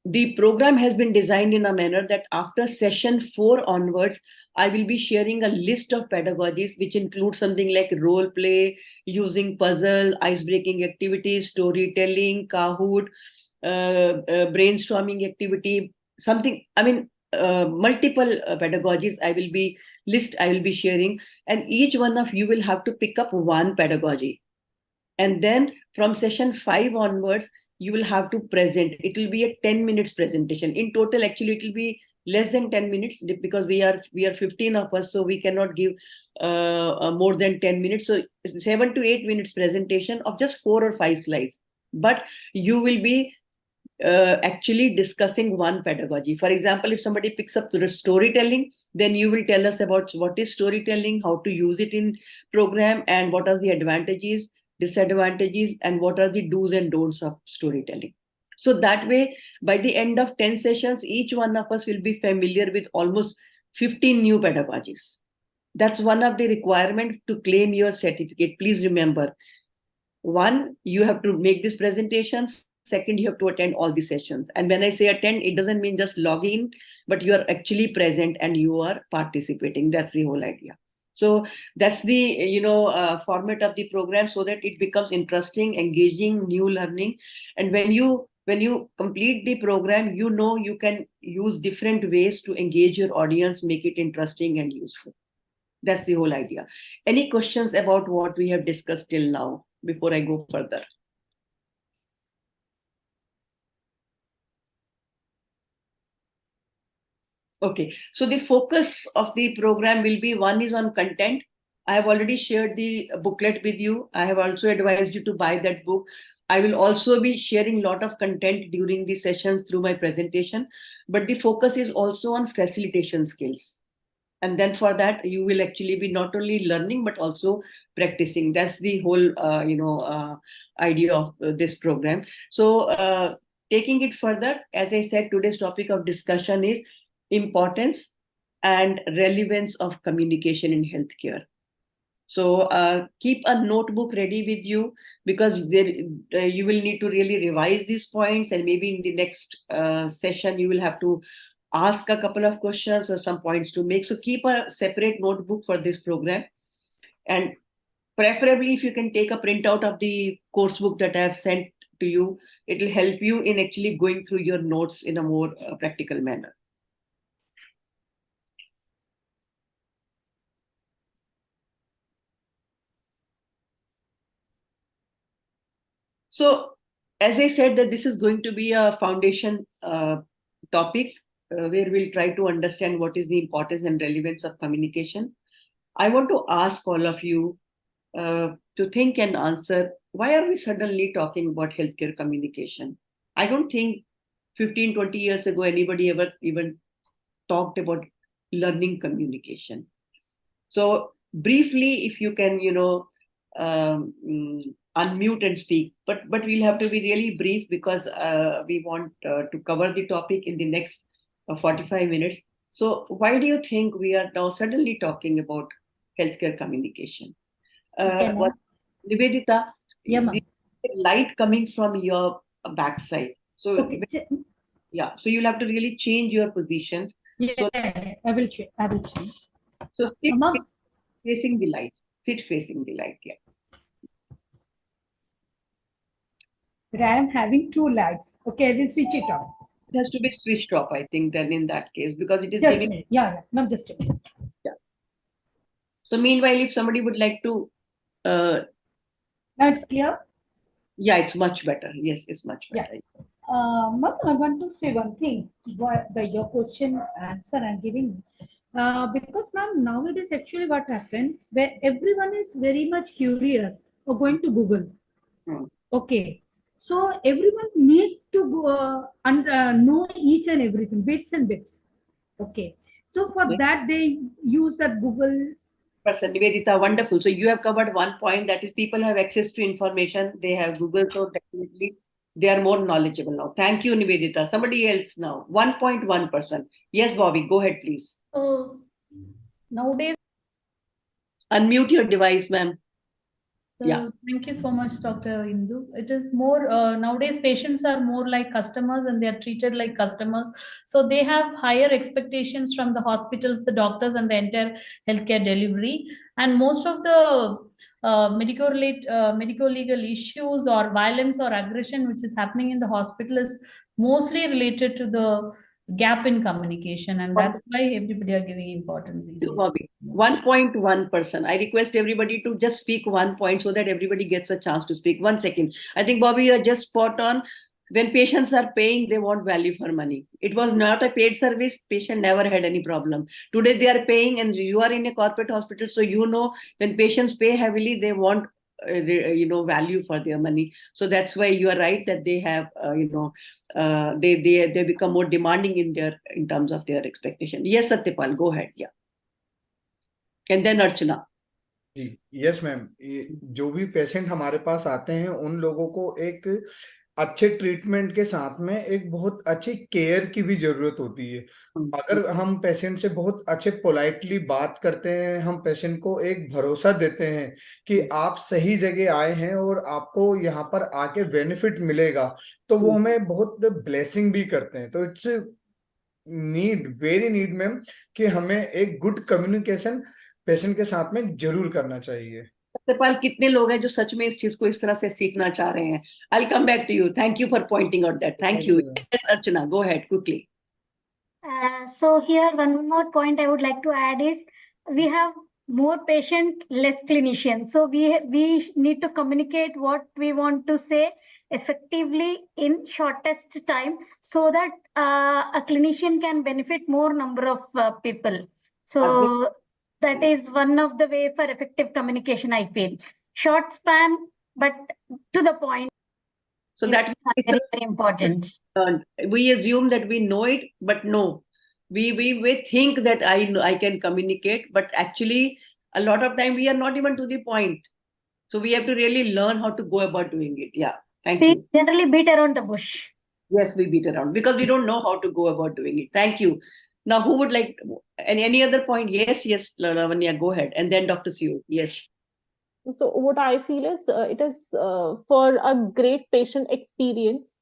the program has been designed in a manner that after session 4 onwards, I will be sharing a list of pedagogies, which include something like role play, using puzzle, ice-breaking activities, storytelling, Kahoot, brainstorming activity, something, multiple pedagogies I will be sharing, and each one of you will have to pick up one pedagogy. And then from session 5 onwards, you will have to present. It will be a 10 minutes presentation. In total, actually, it will be less than 10 minutes because we are 15 of us, so we cannot give more than 10 minutes. So 7 to 8 minutes presentation of just 4 or 5 slides. But you will be actually discussing one pedagogy. For example, if somebody picks up storytelling, then you will tell us about what is storytelling, how to use it in program, and what are the advantages, disadvantages, and what are the do's and don'ts of storytelling. So that way, by the end of 10 sessions, each one of us will be familiar with almost 15 new pedagogies. That's one of the requirements to claim your certificate. Please remember, one, you have to make this presentation. Second, you have to attend all the sessions. And when I say attend, it doesn't mean just log in, but you are actually present and you are participating. That's the whole idea. So that's the format of the program, so that it becomes interesting, engaging, new learning. And when you complete the program, you can use different ways to engage your audience, make it interesting and useful. That's the whole idea. Any questions about what we have discussed till now before I go further? Okay, so the focus of the program will be, one is on content. I have already shared the booklet with you. I have also advised you to buy that book. I will also be sharing a lot of content during the sessions through my presentation, but the focus is also on facilitation skills. And then for that, you will actually be not only learning, but also practicing. That's the whole, idea of this program. So taking it further, as I said, today's topic of discussion is importance and relevance of communication in healthcare. So keep a notebook ready with you, because there you will need to really revise these points, and maybe in the next session you will have to ask a couple of questions or some points to make. So keep a separate notebook for this program, and preferably if you can take a printout of the course book that I have sent to you, it will help you in actually going through your notes in a more practical manner. So, as I said, that this is going to be a foundation topic where we'll try to understand what is the importance and relevance of communication. I want to ask all of you to think and answer, why are we suddenly talking about healthcare communication? I don't think 15, 20 years ago, anybody ever even talked about learning communication. So briefly, if you can, unmute and speak, but we'll have to be really brief, because we want to cover the topic in the next 45 minutes. So why do you think we are now suddenly talking about healthcare communication? Nivedita, the light coming from your backside. So Okay. yeah, so you'll have to really change your position. Yeah, So I will change. So sit facing the light. Sit facing the light. Yeah. But I am having two lights. Okay, I will switch it off. It has to be switched off, I think, then in that case, because it is Just giving. a minute. Yeah, not just a minute. Yeah. So meanwhile, if somebody would like to. Now it's clear? Yeah, it's much better. Yes, it's much better. Yeah. Ma'am, I want to say one thing. Your question answer I'm giving. Because ma'am, nowadays actually what happened, where everyone is very much curious or going to Google. Okay. So everyone need to go and know each and everything, bits and bits. Okay. So for that, they use that Google. Person, Nivedita, wonderful. So you have covered one point, that is, people have access to information. They have Google, so definitely they are more knowledgeable now. Thank you, Nivedita. Somebody else now. 1.1%. Yes, Bobby, go ahead, please. Nowadays, unmute your device, ma'am. Yeah. Thank you so much, Dr. Indu. It is more, nowadays patients are more like customers, and they are treated like customers. So they have higher expectations from the hospitals, the doctors, and the entire healthcare delivery. And most of the medico-legal issues or violence or aggression which is happening in the hospital is mostly related to the gap in communication, and that's why everybody are giving importance these days. 1.1%. I request everybody to just speak 1 point so that everybody gets a chance to speak. 1 second. I think, Bobby, you're just spot on. When patients are paying, they want value for money. It was not a paid service. Patient never had any problem. Today they are paying, and you are in a corporate hospital, so when patients pay heavily, they want value for their money. So that's why you are right that they have they become more demanding in terms of their expectation. Yes, Satyapal, go ahead. Yeah. And then Archana. Ji yes ma'am, जो भी patient हमारे पास आते हैं उन लोगों को एक अच्छे ट्रीटमेंट के साथ में एक बहुत अच्छी केयर की भी जरूरत होती है। अगर हम पेशेंट से बहुत अच्छे पोलाइटली बात करते हैं, हम पेशेंट को एक भरोसा देते हैं कि आप सही जगह आए हैं और आपको यहाँ पर आके बेनिफिट मिलेगा, तो वो हमें बहुत ब्लेसिंग भी करते हैं। तो इट्स वेरी नीड मैम कि हमें एक गुड कम्युनिकेशन पेशेंट के साथ में जरूर करना चाहिए। सत्यपाल, कितने लोग हैं जो सच में इस चीज को इस तरह से सीखना चाह रहे हैं? I will come back to you. Thank you for pointing out that. Thank you. Yes Archana, go ahead quickly. So here one more point I would like to add is we have more patient, less clinician. So we need to communicate what we want to say effectively in shortest time so that a clinician can benefit more number of people. So that is one of the way for effective communication, I feel. Short span, but to the point. So that means it's very important. We assume that we know it, but no, we think that I can communicate, but actually a lot of time we are not even to the point. So we have to really learn how to go about doing it. Yeah, thank We you. generally beat around the bush. Yes, we beat around because we don't know how to go about doing it. Thank you. Now, who would like any other point? Yes, Lavanya, go ahead, and then Dr. Siu. Yes. So what I feel is it is for a great patient experience,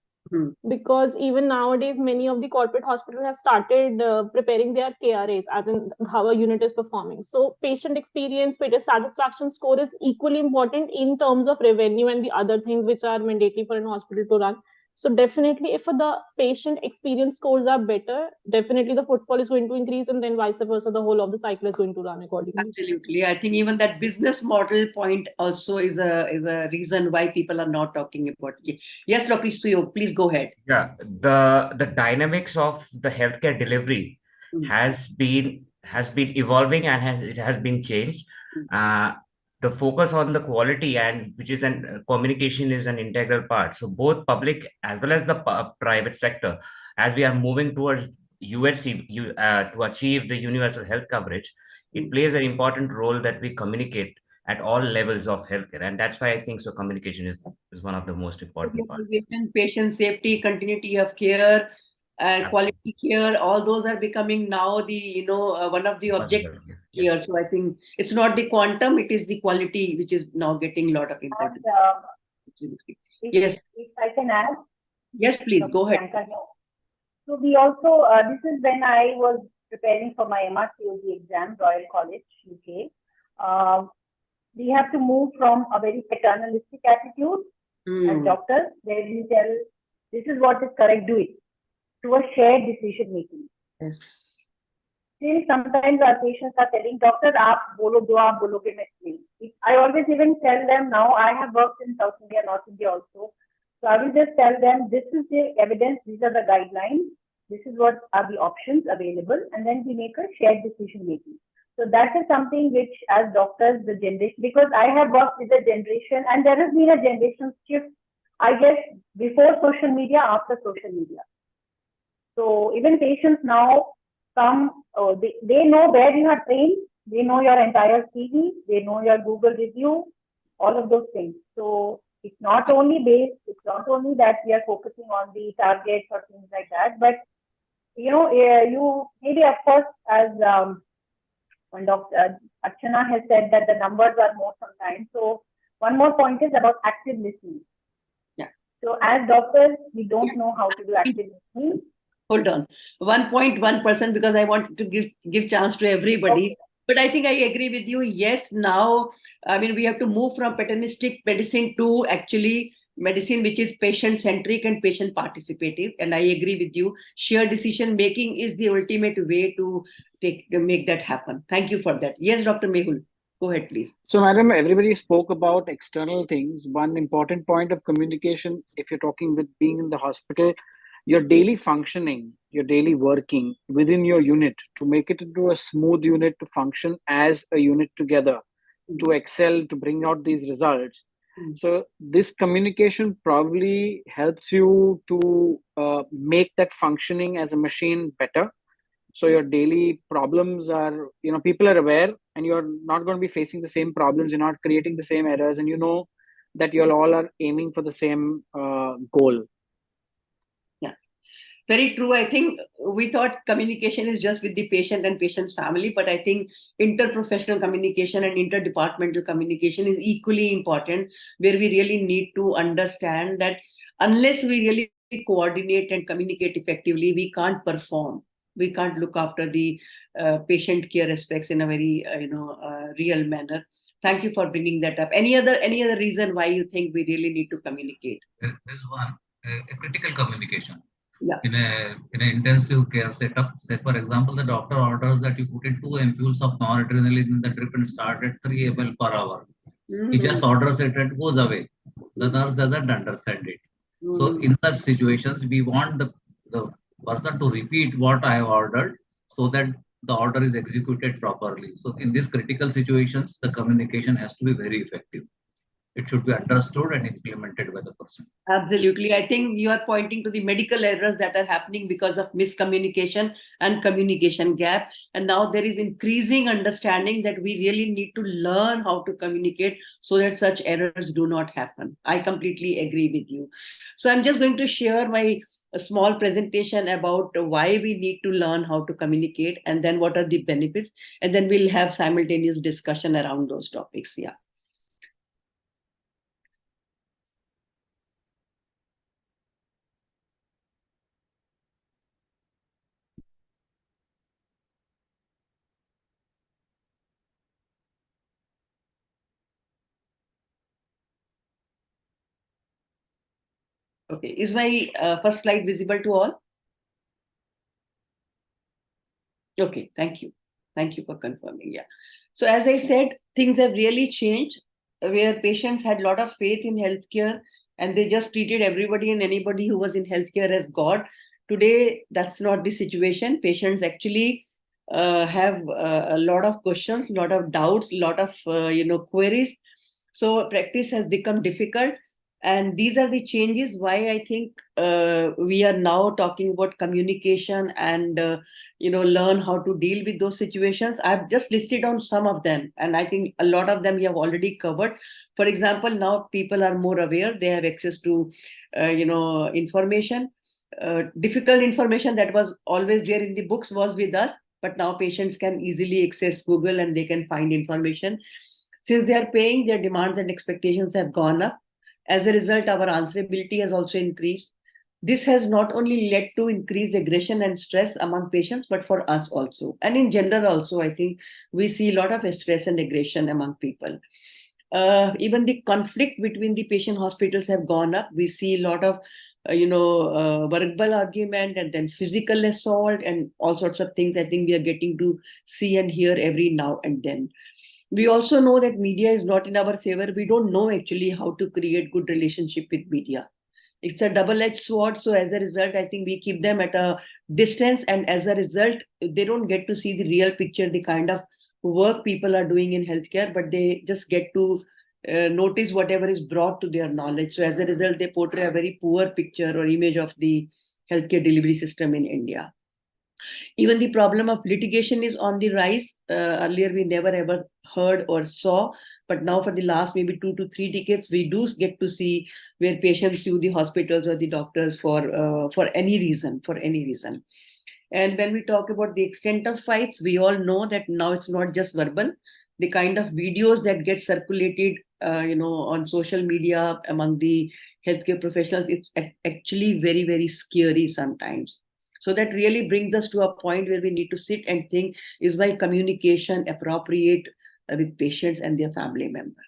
because even nowadays many of the corporate hospitals have started preparing their KRAs, as in how a unit is performing. So patient experience, patient satisfaction score is equally important in terms of revenue and the other things which are mandatory for an hospital to run. So definitely if the patient experience scores are better, definitely the footfall is going to increase, and then vice versa, the whole of the cycle is going to run accordingly. Absolutely. I think even that business model point also is a reason why people are not talking about it. Yes, Dr. Suyo, please go ahead. Yeah, the dynamics of the healthcare delivery has been evolving, and it has been changed. The focus on the quality, and which is an communication, is an integral part. So both public as well as the private sector, as we are moving towards UHC to achieve the universal health coverage, it plays an important role that we communicate at all levels of healthcare, and that's why I think so communication is one of the most important parts. Patient safety, continuity of care, quality care, all those are becoming now the one of the objectives here. So I think it's not the quantum, it is the quality which is now getting a lot of importance. Yes, if I can add. Yes, please go ahead. So we also this is when I was preparing for my MRCOG exam, Royal College, UK. We have to move from a very paternalistic attitude as doctors, where we tell this is what is correct, do it, to a shared decision making. Yes. Still, sometimes our patients are telling doctor, "Aap bolo jo aap bologe main nahi." I always even tell them now. I have worked in South India, North India also, so I will just tell them this is the evidence, these are the guidelines, this is what are the options available, and then we make a shared decision making. So that is something which, as doctors, the generation, because I have worked with the generation, and there has been a generation shift, I guess, before social media, after social media. So even patients now come, they know where you are trained, they know your entire CV, they know your Google review, all of those things. So it's not only that we are focusing on the targets or things like that, but you maybe, of course, as when Dr. Archana has said that the numbers are more sometimes. So one more point is about active listening. Yeah. So as doctors, we don't know how to do active listening. Hold on, 1.1%, because I want to give chance to everybody. Okay. But I think I agree with you. Yes, now, I mean, we have to move from paternalistic medicine to actually medicine which is patient-centric and patient-participative. And I agree with you. Shared decision-making is the ultimate way to make that happen. Thank you for that. Yes, Dr. Mehul, go ahead, please. So, madam, everybody spoke about external things. One important point of communication, if you're talking with being in the hospital, your daily functioning, your daily working within your unit, to make it into a smooth unit, to function as a unit together, to excel, to bring out these results. So this communication probably helps you to make that functioning as a machine better. So your daily problems are, people are aware, and you're not going to be facing the same problems. You're not creating the same errors, and that you all are aiming for the same goal. Very true. I think we thought communication is just with the patient and patient's family, but I think interprofessional communication and interdepartmental communication is equally important, where we really need to understand that unless we really coordinate and communicate effectively, we can't perform. We can't look after the patient care aspects in a very real manner. Thank you for bringing that up. Any other reason why you think we really need to communicate? There's one, a critical communication. Yeah. In an intensive care setup, say for example, the doctor orders that you put in 2 ampoules of noradrenaline in the drip and start at 3 ml per hour. He just orders it and goes away. The nurse doesn't understand it. So in such situations, we want the person to repeat what I have ordered so that the order is executed properly. So in these critical situations, the communication has to be very effective. It should be understood and implemented by the person. Absolutely. I think you are pointing to the medical errors that are happening because of miscommunication and communication gap. And now there is increasing understanding that we really need to learn how to communicate so that such errors do not happen. I completely agree with you. So I'm just going to share my small presentation about why we need to learn how to communicate and then what are the benefits. And then we'll have simultaneous discussion around those topics. Yeah. Okay, is my first slide visible to all? Okay, thank you. Thank you for confirming. Yeah. So as I said, things have really changed where patients had a lot of faith in healthcare and they just treated everybody and anybody who was in healthcare as God. Today, that's not the situation. Patients actually have a lot of questions, a lot of doubts, a lot of queries. So practice has become difficult. And these are the changes why I think we are now talking about communication and learn how to deal with those situations. I've just listed on some of them, and I think a lot of them you have already covered. For example, now people are more aware; they have access to information. Difficult information that was always there in the books was with us, but now patients can easily access Google and they can find information. Since they are paying, their demands and expectations have gone up. As a result, our answerability has also increased. This has not only led to increased aggression and stress among patients, but for us also. And in general also, I think we see a lot of stress and aggression among people. Even the conflict between the patient hospitals have gone up. We see a lot of, verbal argument and then physical assault and all sorts of things. I think we are getting to see and hear every now and then. We also know that media is not in our favor. We don't know actually how to create good relationship with media. It's a double-edged sword. So as a result, I think we keep them at a distance. And as a result, they don't get to see the real picture, the kind of work people are doing in healthcare, but they just get to notice whatever is brought to their knowledge. So as a result, they portray a very poor picture or image of the healthcare delivery system in India. Even the problem of litigation is on the rise. Earlier, we never ever heard or saw, but now for the last maybe 2 to 3 decades, we do get to see where patients sue the hospitals or the doctors for any reason, And when we talk about the extent of fights, we all know that now it's not just verbal. The kind of videos that get circulated, on social media among the healthcare professionals, it's actually very, very scary sometimes. So that really brings us to a point where we need to sit and think, is my communication appropriate with patients and their family members?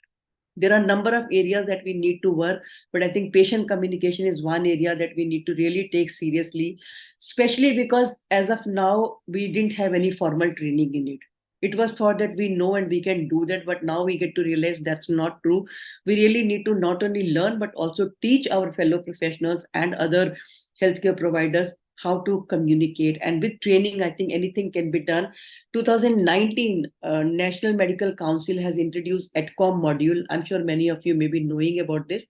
There are a number of areas that we need to work, but I think patient communication is one area that we need to really take seriously, especially because as of now, we didn't have any formal training in it. It was thought that we know and we can do that, but now we get to realize that's not true. We really need to not only learn, but also teach our fellow professionals and other healthcare providers how to communicate. And with training, I think anything can be done. 2019, National Medical Council has introduced ADCOM module. I'm sure many of you may be knowing about this.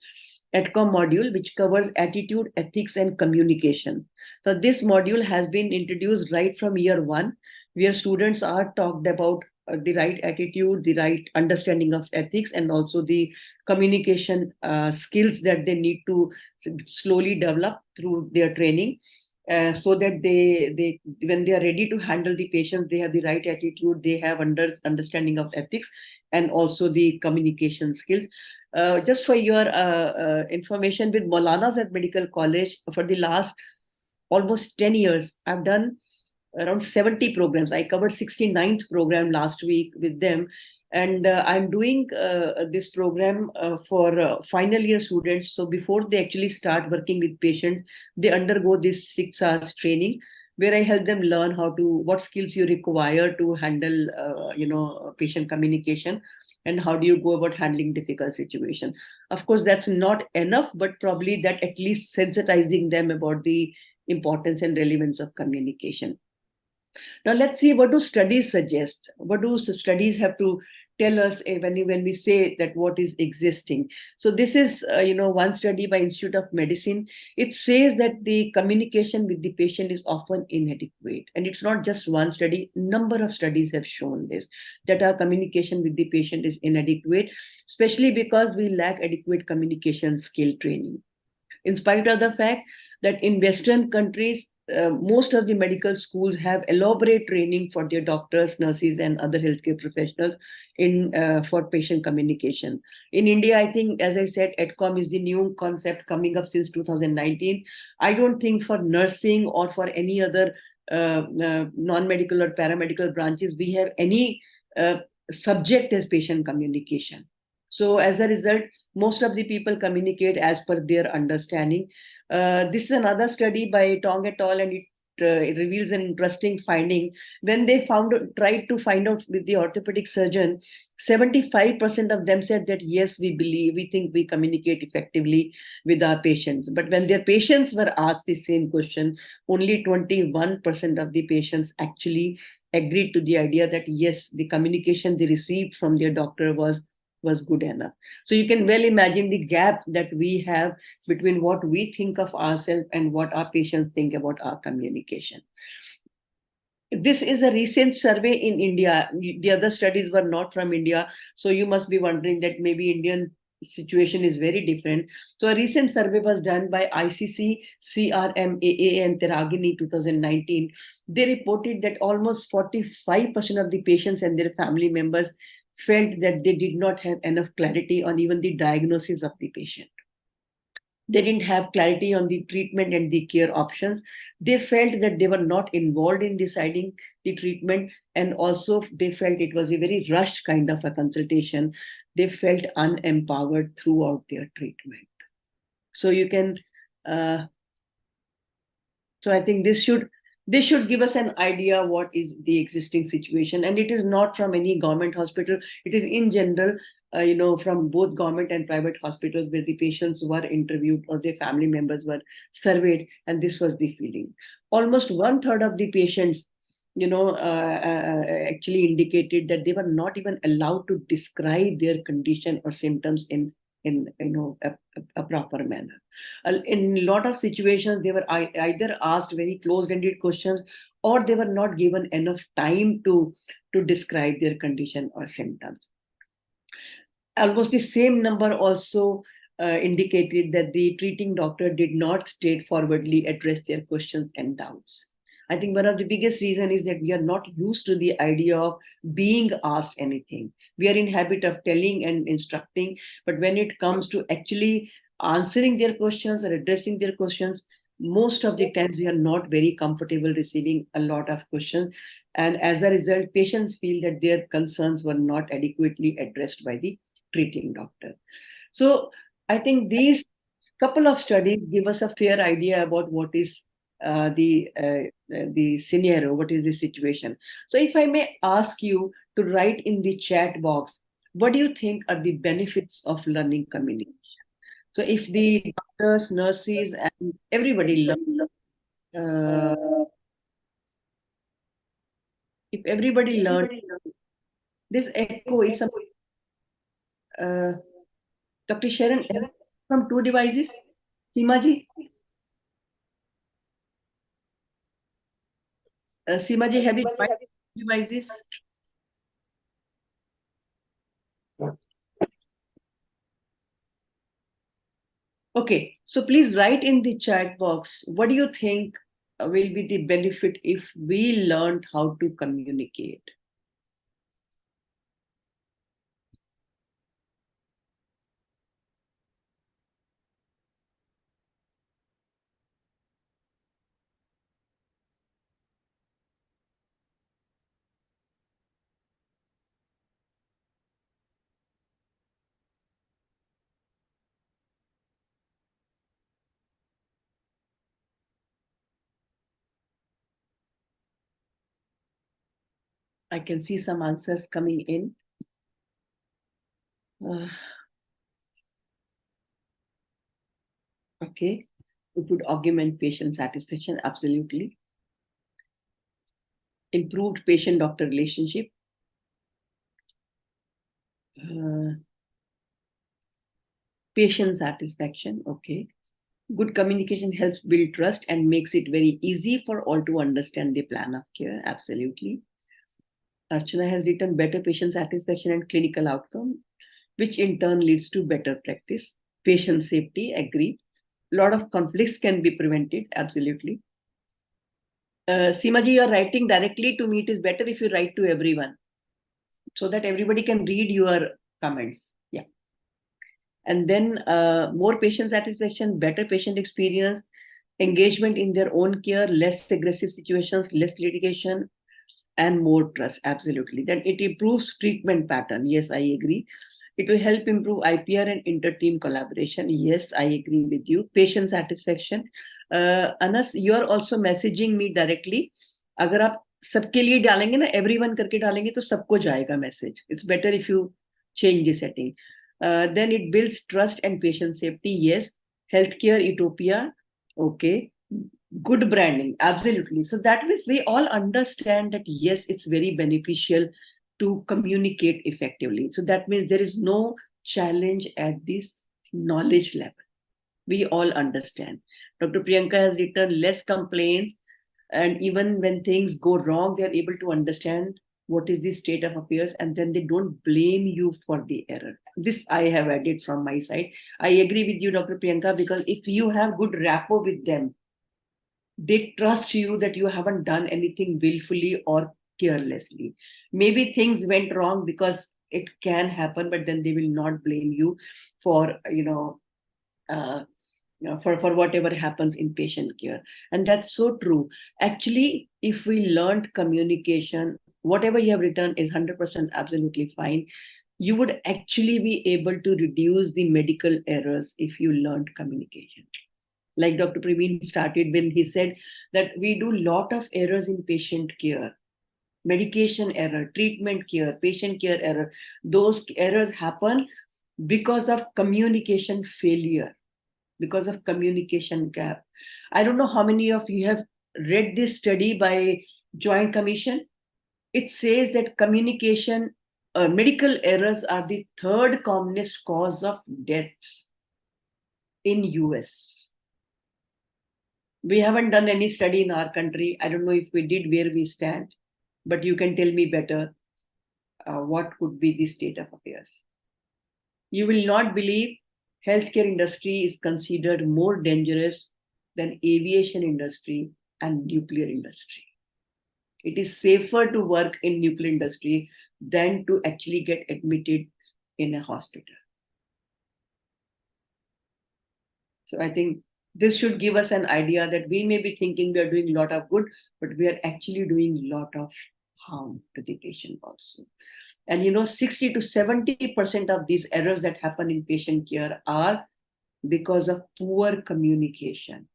ADCOM module, which covers attitude, ethics, and communication. So this module has been introduced right from year one, where students are talked about the right attitude, the right understanding of ethics, and also the communication skills that they need to slowly develop through their training, so that they when they are ready to handle the patients, they have the right attitude, they have understanding of ethics, and also the communication skills. Just for your information, with Maulana at Medical College, for the last almost 10 years, I've done around 70 programs. I covered 69th program last week with them. And I'm doing this program for final year students. So before they actually start working with patients, they undergo this 6 hours training where I help them learn what skills you require to handle, patient communication, and how do you go about handling difficult situations. Of course, that's not enough, but probably that at least sensitizing them about the importance and relevance of communication. Now let's see, what do studies suggest? What do studies have to tell us when we say that what is existing? So this is one study by Institute of Medicine. It says that the communication with the patient is often inadequate, and it's not just one study. Number of studies have shown this, that our communication with the patient is inadequate, especially because we lack adequate communication skill training. In spite of the fact that in Western countries, most of the medical schools have elaborate training for their doctors, nurses, and other healthcare professionals for patient communication. In India, I think, as I said, EdCom is the new concept coming up since 2019. I don't think for nursing or for any other non-medical or paramedical branches, we have any subject as patient communication. So as a result, most of the people communicate as per their understanding. This is another study by Tong et al., and it reveals an interesting finding. When they tried to find out with the orthopedic surgeon, 75% of them said that yes, we think we communicate effectively with our patients. But when their patients were asked the same question, only 21% of the patients actually agreed to the idea that yes, the communication they received from their doctor was good enough. So you can well imagine the gap that we have between what we think of ourselves and what our patients think about our communication. This is a recent survey in India. The other studies were not from India. So you must be wondering that maybe Indian situation is very different. So a recent survey was done by ICC, CRMAA, and Teragini 2019. They reported that almost 45% of the patients and their family members felt that they did not have enough clarity on even the diagnosis of the patient. They didn't have clarity on the treatment and the care options. They felt that they were not involved in deciding the treatment, and also they felt it was a very rushed kind of a consultation. They felt unempowered throughout their treatment. So you can, so I think this should give us an idea what is the existing situation. And it is not from any government hospital. It is in general, from both government and private hospitals where the patients were interviewed or their family members were surveyed, and this was the feeling. Almost 1/3 of the patients, actually indicated that they were not even allowed to describe their condition or symptoms in a proper manner. In a lot of situations, they were either asked very closed-ended questions, or they were not given enough time to describe their condition or symptoms. Almost the same number also indicated that the treating doctor did not straightforwardly address their questions and doubts. I think one of the biggest reasons is that we are not used to the idea of being asked anything. We are in habit of telling and instructing, but when it comes to actually answering their questions or addressing their questions, most of the times we are not very comfortable receiving a lot of questions. And as a result, patients feel that their concerns were not adequately addressed by the treating doctor. So I think these couple of studies give us a fair idea about what is the scenario, what is the situation. So if I may ask you to write in the chat box, what do you think are the benefits of learning communication? So if the doctors, nurses, and everybody if everybody learned, this echo is some, Dr. Sharon, from 2 devices, Seema ji? Seema ji, have you tried devices? Okay, so please write in the chat box, what do you think will be the benefit if we learned how to communicate? I can see some answers coming in. Okay, it would augment patient satisfaction, absolutely. Improved patient-doctor relationship. Patient satisfaction, okay. Good communication helps build trust and makes it very easy for all to understand the plan of care, absolutely. Archana has written better patient satisfaction and clinical outcome, which in turn leads to better practice. Patient safety, agree. A lot of conflicts can be prevented, absolutely. Seemaji, you're writing directly to me. It is better if you write to everyone so that everybody can read your comments. Yeah. And then more patient satisfaction, better patient experience, engagement in their own care, less aggressive situations, less litigation, and more trust. Absolutely. Then it improves treatment pattern. Yes, I agree. It will help improve IPR and inter-team collaboration. Yes, I agree with you. Patient satisfaction. Anas, you are also messaging me directly. अगर आप सबके लिए डालेंगे ना, everyone करके डालेंगे तो सबको जाएगा message. It's better if you change the setting. Then it builds trust and patient safety. Yes. Healthcare utopia. Okay. Good branding, absolutely. So that means we all understand that yes, it's very beneficial to communicate effectively. So that means there is no challenge at this knowledge level. We all understand. Dr. Priyanka has written less complaints, and even when things go wrong, they are able to understand what is the state of affairs, and then they don't blame you for the error. This I have added from my side. I agree with you, Dr. Priyanka, because if you have good rapport with them, they trust you that you haven't done anything willfully or carelessly. Maybe things went wrong because it can happen, but then they will not blame you for for whatever happens in patient care. And that's so true. Actually, if we learned communication, whatever you have written is 100% absolutely fine. You would actually be able to reduce the medical errors if you learned communication. Like Dr. Praveen started when he said that we do a lot of errors in patient care, medication error, treatment care, patient care error. Those errors happen because of communication failure, because of communication gap. I don't know how many of you have read this study by Joint Commission. It says that communication, medical errors are the third commonest cause of deaths in US. We haven't done any study in our country. I don't know if we did, where we stand, but you can tell me better what could be the state of affairs. You will not believe healthcare industry is considered more dangerous than aviation industry and nuclear industry. It is safer to work in nuclear industry than to actually get admitted in a hospital. So I think this should give us an idea that we may be thinking we are doing a lot of good, but we are actually doing a lot of harm to the patient also. And 60 to 70% of these errors that happen in patient care are because of poor communication,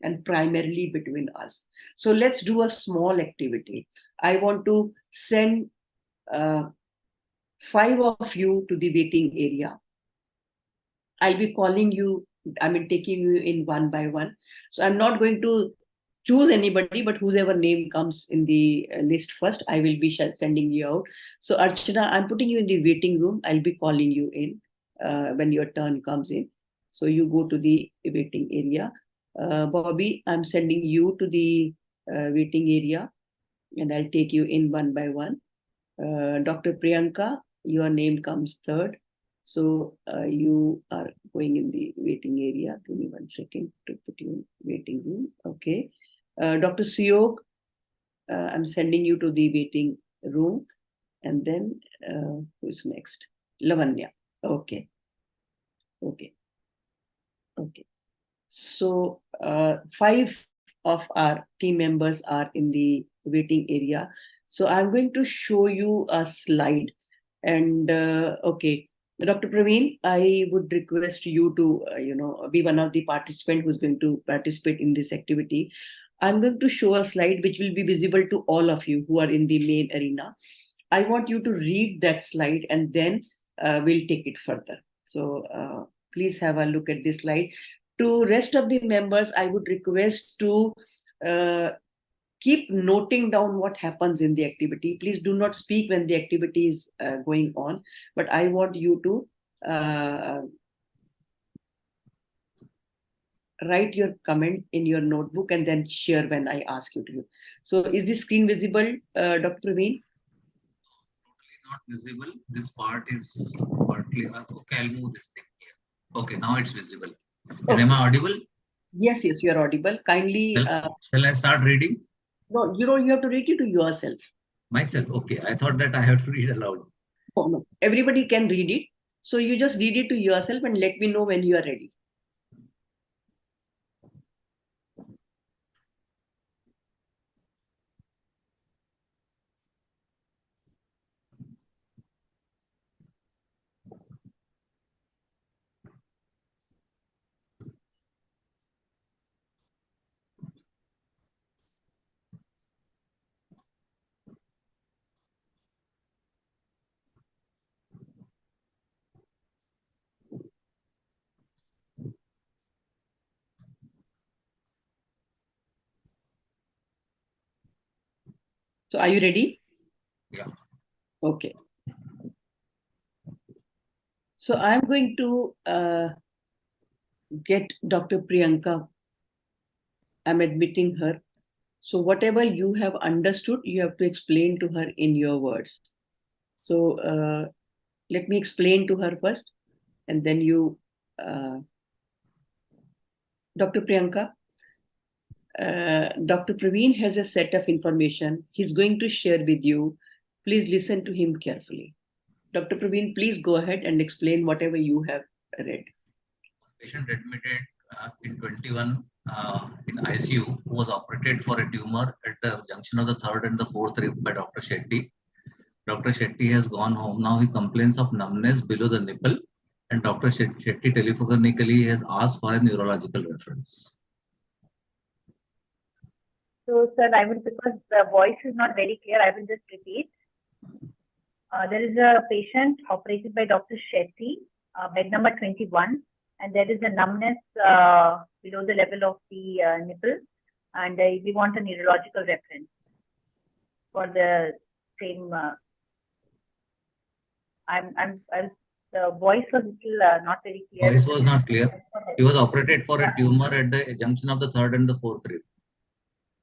and primarily between us. So let's do a small activity. I want to send 5 of you to the waiting area. I'll be calling you, taking you in one by one. So I'm not going to choose anybody, but whoever name comes in the list first, I will be sending you out. So Archana, I'm putting you in the waiting room. I'll be calling you in when your turn comes in. So you go to the waiting area. Bobby, I'm sending you to the waiting area, and I'll take you in one by one. Dr. Priyanka, your name comes third. So you are going in the waiting area. Give me 1 second to put you in waiting room. Okay. Dr. Siog, I'm sending you to the waiting room. And then who's next? Lavanya. Okay. Okay. Okay. So 5 of our team members are in the waiting area. So I'm going to show you a slide. And okay, Dr. Praveen, I would request you to, be one of the participants who's going to participate in this activity. I'm going to show a slide which will be visible to all of you who are in the main arena. I want you to read that slide and then we'll take it further. So please have a look at this slide. To rest of the members, I would request to keep noting down what happens in the activity. Please do not speak when the activity is going on, but I want you to write your comment in your notebook and then share when I ask you to. So is the screen visible, Dr. Praveen? Not visible. This part is partly. Okay, I'll move this thing here. Okay, now it's visible. And am I audible? Yes, you are audible. Kindly. Shall I start reading? No, you have to read it to yourself. Myself? Okay, I thought that I have to read aloud. No. Everybody can read it. So you just read it to yourself and let me know when you are ready. So are you ready? Yeah. Okay. So I'm going to get Dr. Priyanka. I'm admitting her. So whatever you have understood, you have to explain to her in your words. So let me explain to her first, and then you, Dr. Priyanka. Dr. Praveen has a set of information he's going to share with you. Please listen to him carefully. Dr. Praveen, please go ahead and explain whatever you have read. Patient admitted in 21 in ICU who was operated for a tumor at the junction of the third and the fourth rib by Dr. Shetty. Dr. Shetty has gone home. Now he complains of numbness below the nipple, and Dr. Shetty telephonically has asked for a neurological reference. So, sir, I will, because the voice is not very clear, I will just repeat. There is a patient operated by Dr. Shetty, bed number 21, and there is a numbness below the level of the nipple, and we want a neurological reference for the same. The voice was little not very clear. Voice was not clear. He was operated for a tumor at the junction of the third and the fourth rib.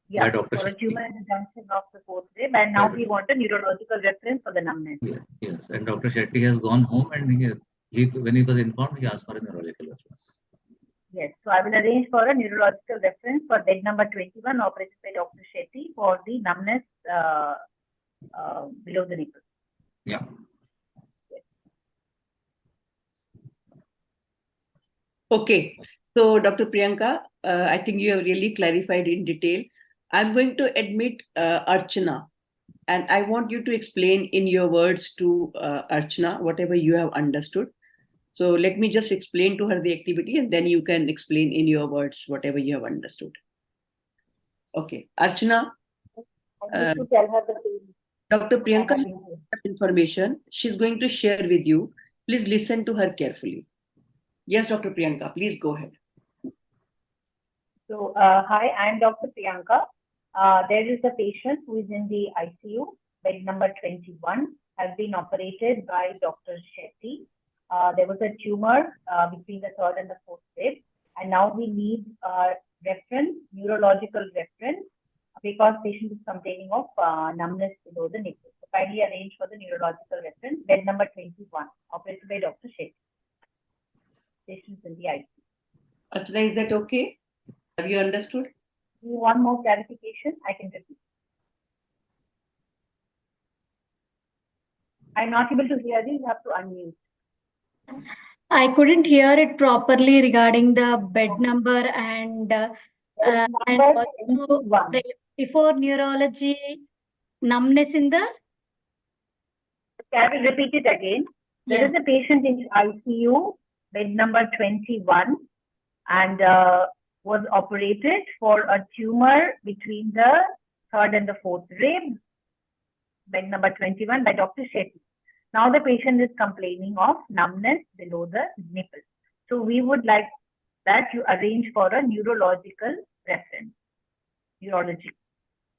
Yeah, by Dr. for a Shetty. tumor at the junction of the fourth rib, and now we want a neurological reference for the numbness. Yes, and Dr. Shetty has gone home, and he when he was informed, he asked for a neurological reference. Yes, so I will arrange for a neurological reference for bed number 21 operated by Dr. Shetty for the numbness below the nipple. Yeah. Okay, so Dr. Priyanka, I think you have really clarified in detail. I'm going to admit Archana, and I want you to explain in your words to Archana whatever you have understood. So let me just explain to her the activity, and then you can explain in your words whatever you have understood. Okay, Archana. I need to tell her the thing. Dr. Priyanka has information she's going to share with you. Please listen to her carefully. Yes, Dr. Priyanka, please go ahead. So, hi, I'm Dr. Priyanka. There is a patient who is in the ICU, bed number 21, has been operated by Dr. Shetty. There was a tumor between the third and the fourth rib, and now we need a reference, neurological reference, because patient is complaining of numbness below the nipple. So kindly arrange for the neurological reference, bed number 21, operated by Dr. Shetty. patients in the ICU. Archana, is that okay? Have you understood? Do you want more clarification? I can repeat. I'm not able to hear you. You have to unmute. I couldn't hear it properly regarding the bed number and Number 21. before neurology numbness in the. I will repeat it again. There is a patient in ICU, bed number 21, and was operated for a tumor between the third and the fourth rib, bed number 21 by Dr. Shetty. Now the patient is complaining of numbness below the nipple. So we would like that you arrange for a neurological reference. Neurology.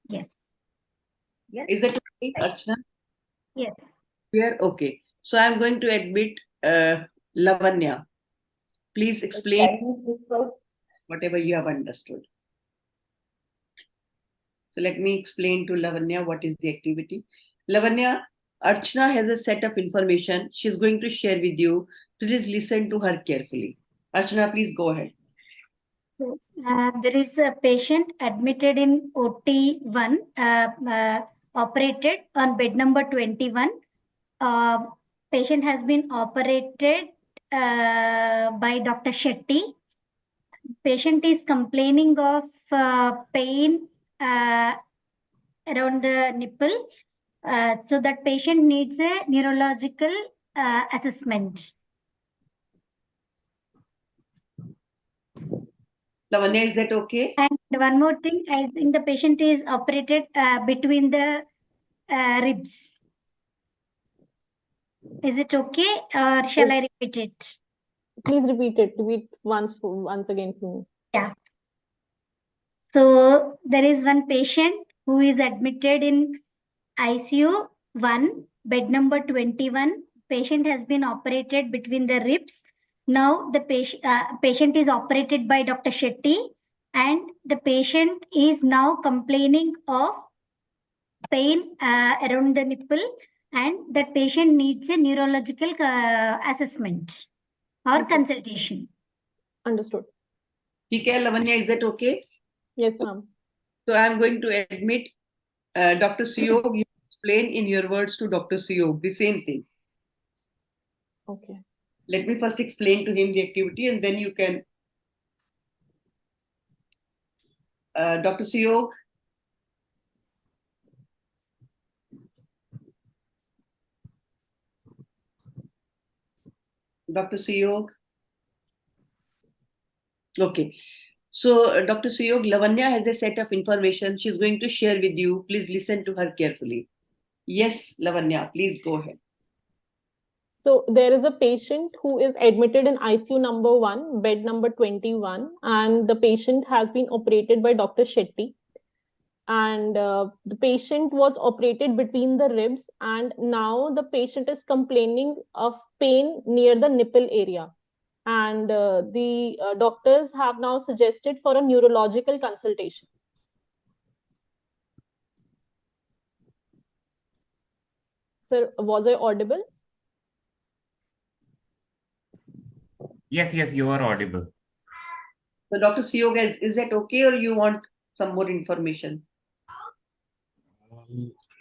Yes. Yes. Is that okay, Archana? Yes. Clear? Okay. So I'm going to admit Lavanya. Please explain whatever you have understood. So let me explain to Lavanya what is the activity. Lavanya, Archana has a set of information she's going to share with you. Please listen to her carefully. Archana, please go ahead. There is a patient admitted in OT1, operated on bed number 21. Patient has been operated by Dr. Shetty. Patient is complaining of pain around the nipple. So that patient needs a neurological assessment. Lavanya, is that okay? And one more thing, I think the patient is operated between the ribs. Is it okay, or shall I repeat it? Please repeat it. Repeat once again for me. Yeah. So there is one patient who is admitted in ICU 1, bed number 21. Patient has been operated between the ribs. Now the patient is operated by Dr. Shetty, and the patient is now complaining of pain around the nipple, and that patient needs a neurological assessment or consultation. Understood. Okay, Lavanya, is that okay? Yes, ma'am. So I'm going to admit Dr. Siyog. You explain in your words to Dr. Siyog the same thing. Okay. Let me first explain to him the activity, and then you can. Dr. Siyog. Dr. Siyog. Okay. So, Dr. Siyog, Lavanya has a set of information she's going to share with you. Please listen to her carefully. Yes, Lavanya, please go ahead. So there is a patient who is admitted in ICU number 1, bed number 21, and the patient has been operated by Dr. Shetty. And the patient was operated between the ribs, and now the patient is complaining of pain near the nipple area. And the doctors have now suggested for a neurological consultation. Sir, was I audible? Yes, you are audible. So, Dr. Siyog, is that okay, or you want some more information?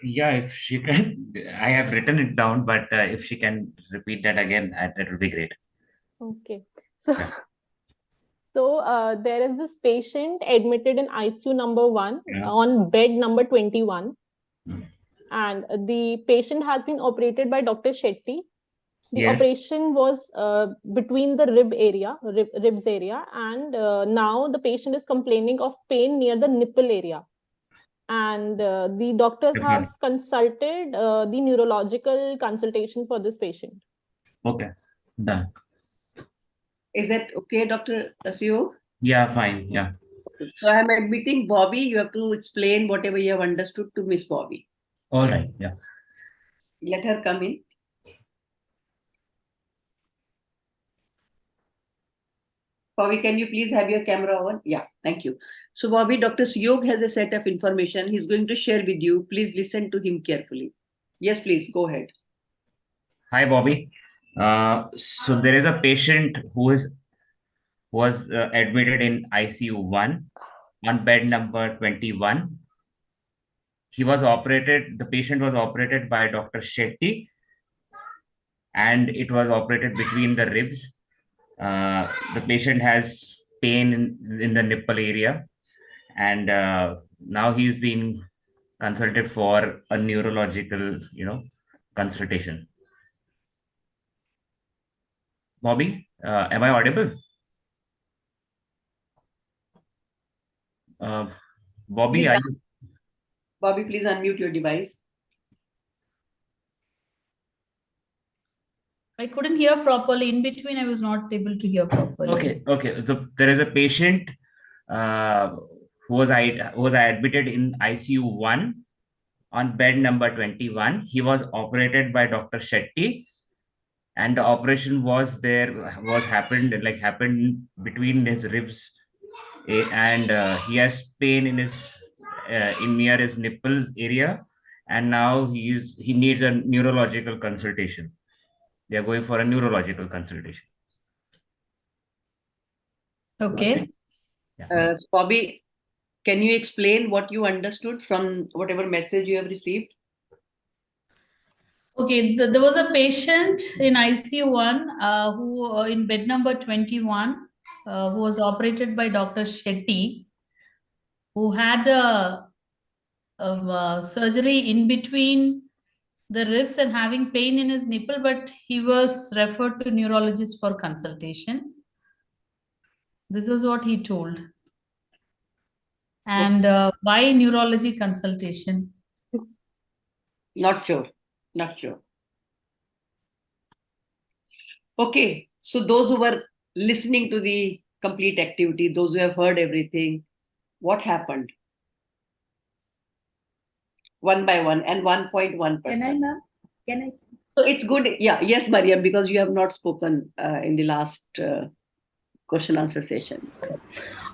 Yeah, if she can, I have written it down, but if she can repeat that again, that would be great. Okay. So there is this patient admitted in ICU number 1 on bed number 21. And the patient has been operated by Dr. Shetty. The operation was between the ribs area, and now the patient is complaining of pain near the nipple area. And the doctors have consulted the neurological consultation for this patient. Okay, done. Is that okay, Dr. Siyog? Yeah, fine. Yeah. So I'm admitting Bobby. You have to explain whatever you have understood to Miss Bobby. All right. Yeah. Let her come in. Bobby, can you please have your camera on? Yeah, thank you. So Bobby, Dr. Siyog has a set of information he's going to share with you. Please listen to him carefully. Yes, please, go ahead. Hi, Bobby. So there is a patient who was admitted in ICU 1 on bed number 21. The patient was operated by Dr. Shetty, and it was operated between the ribs. The patient has pain in the nipple area, and now he's being consulted for a neurological, consultation. Bobby, am I audible? Bobby, Please, are you? Bobby, please unmute your device. I couldn't hear properly. In between, I was not able to hear properly. Okay. So there is a patient who was admitted in ICU 1 on bed number 21. He was operated by Dr. Shetty, and the operation happened between his ribs, and he has pain in near his nipple area, and now he needs a neurological consultation. They are going for a neurological consultation. Okay. So Bobby, can you explain what you understood from whatever message you have received? Okay, there was a patient in ICU 1 who in bed number 21 who was operated by Dr. Shetty, who had a surgery in between the ribs and having pain in his nipple, but he was referred to neurologist for consultation. This is what he told. And why neurology consultation? Not sure. Okay, so those who were listening to the complete activity, those who have heard everything, what happened? One by one and 1.1%. Can I, ma'am? Can I? So it's good. Yeah, yes, Maria, because you have not spoken in the last question answer session.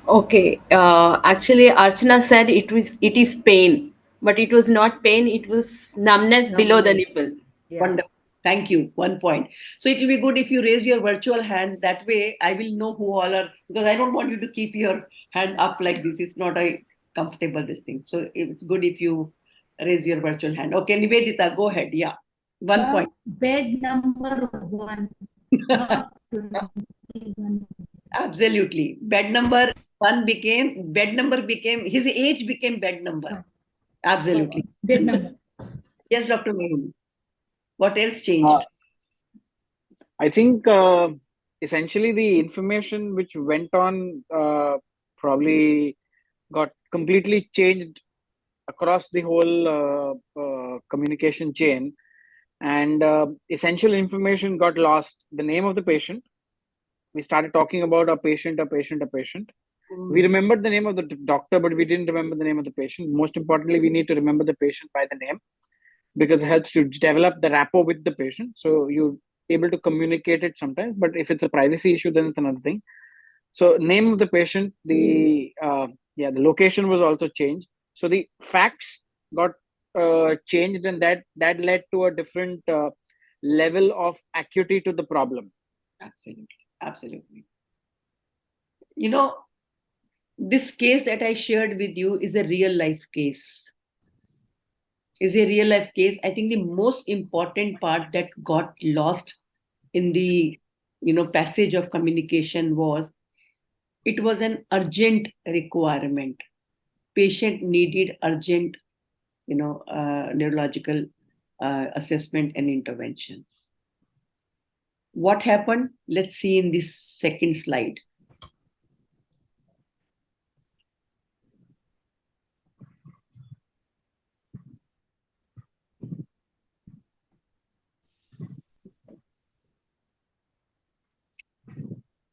Okay. Actually, Archana said it is pain, but it was not pain. It was numbness below the nipple. Yeah. Wonderful. Thank you. 1 point. So it will be good if you raise your virtual hand. That way I will know who all are, because I don't want you to keep your hand up like this. It's not a comfortable this thing. So it's good if you raise your virtual hand. Okay, Nivedita, go ahead. Yeah. 1 point. Bed number 1. Absolutely. Bed number became his age became bed number. Absolutely. Bed number. Yes, Dr. Mehul. What else changed? I think essentially the information which went on probably got completely changed across the whole communication chain, and essential information got lost. The name of the patient. We started talking about a patient. We remembered the name of the doctor, but we didn't remember the name of the patient. Most importantly, we need to remember the patient by the name, because it helps to develop the rapport with the patient. So you're able to communicate it sometimes, but if it's a privacy issue, then it's another thing. So name of the patient, the location was also changed. So the facts got changed, and that led to a different level of acuity to the problem. Absolutely. You know, this case that I shared with you is a real life case. I think the most important part that got lost in the passage of communication was it was an urgent requirement. Patient needed urgent neurological assessment and intervention. What happened? Let's see in this second slide.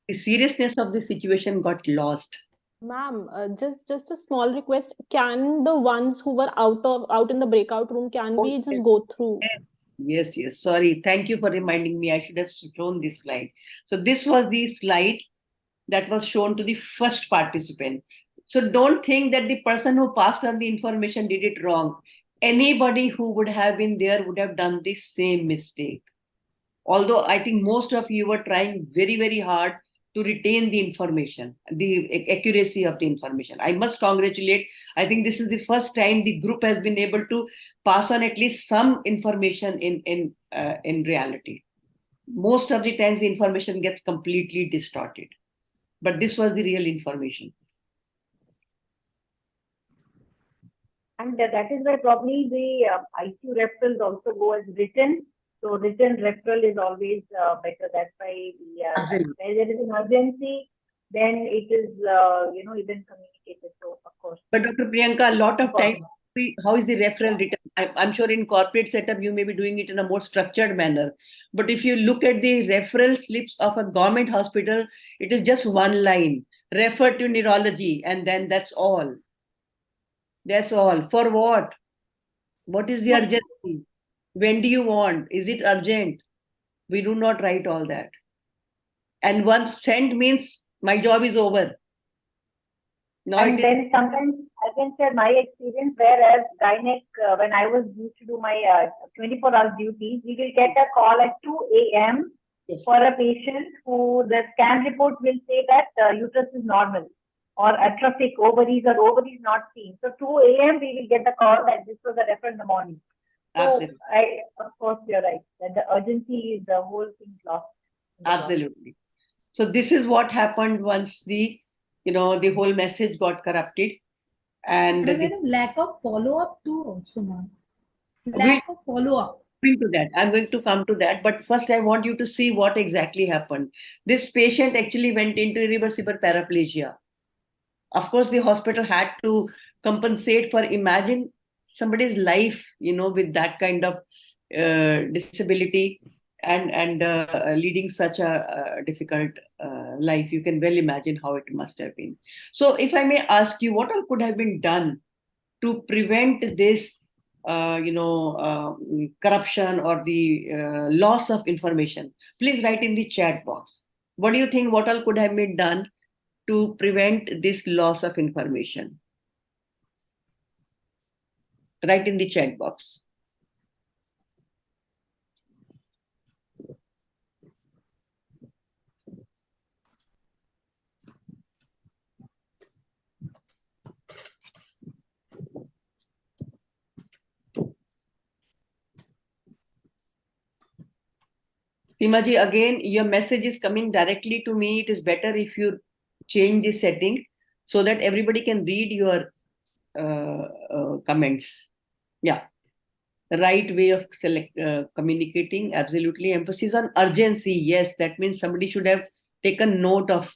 The seriousness of the situation got lost. Ma'am, just a small request. Can the ones who were out in the breakout room, can we just go through? Yes. Sorry. Thank you for reminding me. I should have shown this slide. So this was the slide that was shown to the first participant. So don't think that the person who passed on the information did it wrong. Anybody who would have been there would have done the same mistake. Although I think most of you were trying very, very hard to retain the information, the accuracy of the information. I must congratulate. I think this is the first time the group has been able to pass on at least some information in reality. Most of the times the information gets completely distorted, but this was the real information. And that is why probably the ICU referrals also go as written. So written referral is always better. That's why where there is an urgency, then it is even communicated. So of course. But Dr. Priyanka, a lot of time, how is the referral written? I'm sure in corporate setup you may be doing it in a more structured manner. But if you look at the referral slips of a government hospital, it is just one line: refer to neurology, and then that's all. That's all. For what? What is the urgency? When do you want? Is it urgent? We do not write all that. And once sent means my job is over. Now and then sometimes I can share my experience, whereas gynec, when I was used to do my 24 hours duties, we will get a call at 2 a.m. for a patient who the scan report will say that uterus is normal or atrophic ovaries or ovaries not seen. So 2 a.m. we will get the call that this was a referral in the morning. So of course, you're right that the urgency is the whole thing lost. Absolutely. So this is what happened once the whole message got corrupted, and lack of follow-up too also, ma'am. Lack of follow-up. I'm going to come to that, but first I want you to see what exactly happened. This patient actually went into irreversible paraplegia. Of course, the hospital had to compensate for, imagine somebody's life, with that kind of disability and leading such a difficult life. You can well imagine how it must have been. So if I may ask you, what all could have been done to prevent this corruption or the loss of information? Please write in the chat box. What do you think, what all could have been done to prevent this loss of information? Write in the chat box. Seemaji, again, your message is coming directly to me. It is better if you change the setting so that everybody can read your comments. Yeah. The right way of communicating, absolutely. Emphasis on urgency. Yes, that means somebody should have taken note of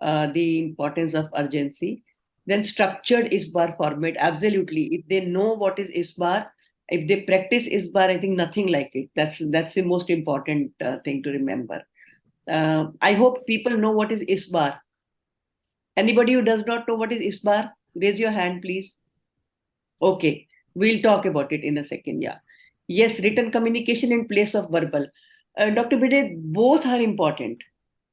the importance of urgency. Then structured ISBAR format, absolutely. If they know what is ISBAR, if they practice ISBAR, I think nothing like it. That's the most important thing to remember. I hope people know what is ISBAR. Anybody who does not know what is ISBAR, raise your hand, please. Okay, we'll talk about it in a second. Yeah. Yes, written communication in place of verbal. Dr. Bide, both are important.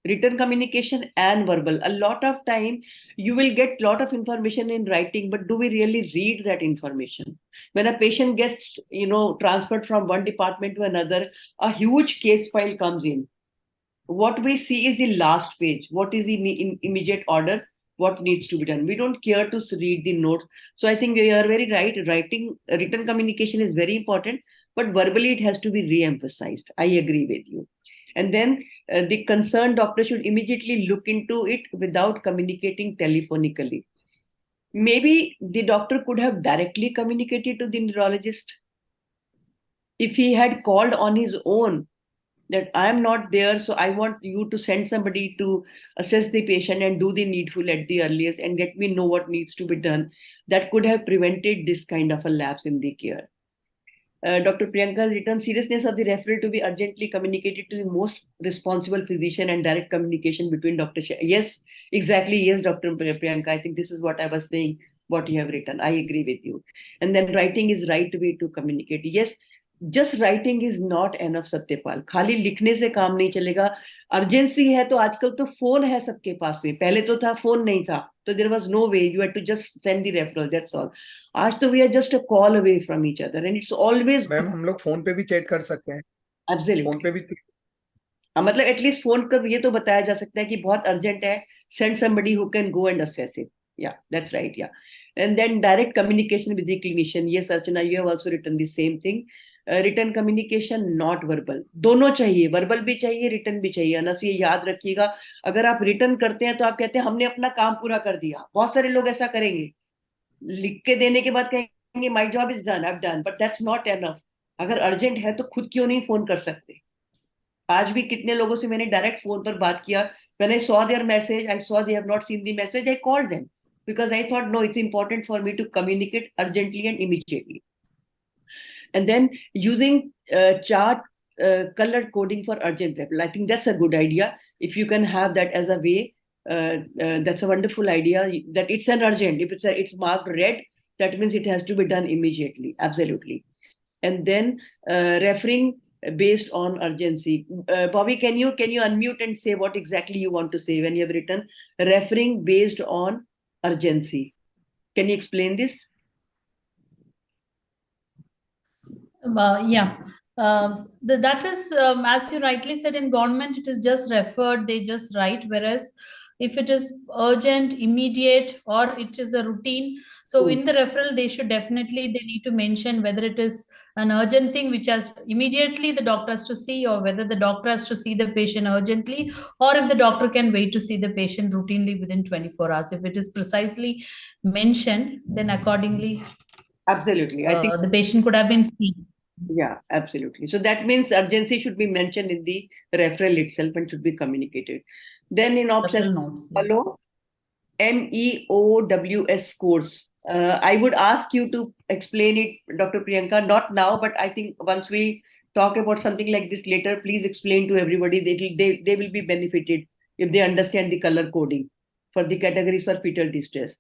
Written communication and verbal. A lot of time you will get a lot of information in writing, but do we really read that information? When a patient gets transferred from one department to another, a huge case file comes in. What we see is the last page. What is the immediate order? What needs to be done? We don't care to read the notes. So I think you are very right. Written communication is very important, but verbally it has to be re-emphasized. I agree with you. And then the concerned doctor should immediately look into it without communicating telephonically. Maybe the doctor could have directly communicated to the neurologist. If he had called on his own, that I am not there, so I want you to send somebody to assess the patient and do the needful at the earliest and let me know what needs to be done, that could have prevented this kind of a lapse in the care. Dr. Priyanka has written, seriousness of the referral to be urgently communicated to the most responsible physician and direct communication between Dr. Yes, exactly. Yes, Dr. Priyanka, I think this is what I was saying, what you have written. I agree with you. And then writing is right way to communicate. Yes, just writing is not enough, Satyapal. खाली लिखने से काम नहीं चलेगा. Urgency है तो आजकल तो फोन है सबके पास में. पहले तो था फोन नहीं था. So there was no way. You had to just send the referral. That's all. आज तो we are just a call away from each other, and it's always. Ma'am हम लोग फोन पे भी चैट कर सकते हैं. Absolutely. फोन पे भी मतलब एटलीस्ट फोन कर ये तो बताया जा सकता है कि बहुत अर्जेंट है, send somebody who can go and assess it. Yeah, that's right. Yeah. And then direct communication with the clinician. Yes, Archana, you have also written the same thing. Written communication, not verbal. दोनों चाहिए, verbal भी चाहिए, written भी चाहिए. अनस ये याद रखिएगा, अगर आप written करते हैं तो आप कहते हैं हमने अपना काम पूरा कर दिया. बहुत सारे लोग ऐसा करेंगे, लिख के देने के बाद कहेंगे my job is done, I've done, but that's not enough. अगर अर्जेंट है तो खुद क्यों नहीं फोन कर सकते? आज भी कितने लोगों से मैंने डायरेक्ट फोन पर बात किया. When I saw their message, I saw they have not seen the message, I called them because I thought, no, it's important for me to communicate urgently and immediately. And then using chart colored coding for urgent level, I think that's a good idea. If you can have that as a way, that's a wonderful idea. That it's an urgent. If it's marked red, that means it has to be done immediately. Absolutely. And then referring based on urgency. Bobby, can you unmute and say what exactly you want to say when you have written referring based on urgency? Can you explain this? Yeah. That is, as you rightly said, in government, it is just referred, they just write. Whereas if it is urgent, immediate, or it is a routine, so in the referral, they need to mention whether it is an urgent thing, which has immediately the doctor has to see, or whether the doctor has to see the patient urgently, or if the doctor can wait to see the patient routinely within 24 hours. If it is precisely mentioned, then accordingly, absolutely, I think the patient could have been seen. Yeah, absolutely. So that means urgency should be mentioned in the referral itself and should be communicated. Then in option follow MEOWS course. I would ask you to explain it, Dr. Priyanka, not now, but I think once we talk about something like this later, please explain to everybody. They will be benefited if they understand the color coding for the categories for fetal distress.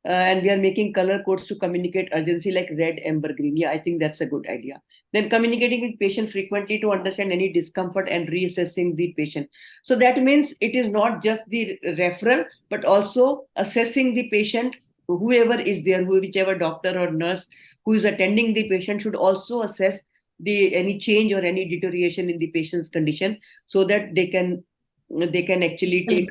And we are making color codes to communicate urgency like red, amber, green. Yeah, I think that's a good idea. Then communicating with patient frequently to understand any discomfort and reassessing the patient. So that means it is not just the referral, but also assessing the patient. Whoever is there, whichever doctor or nurse who is attending the patient should also assess any change or any deterioration in the patient's condition, so that they can actually take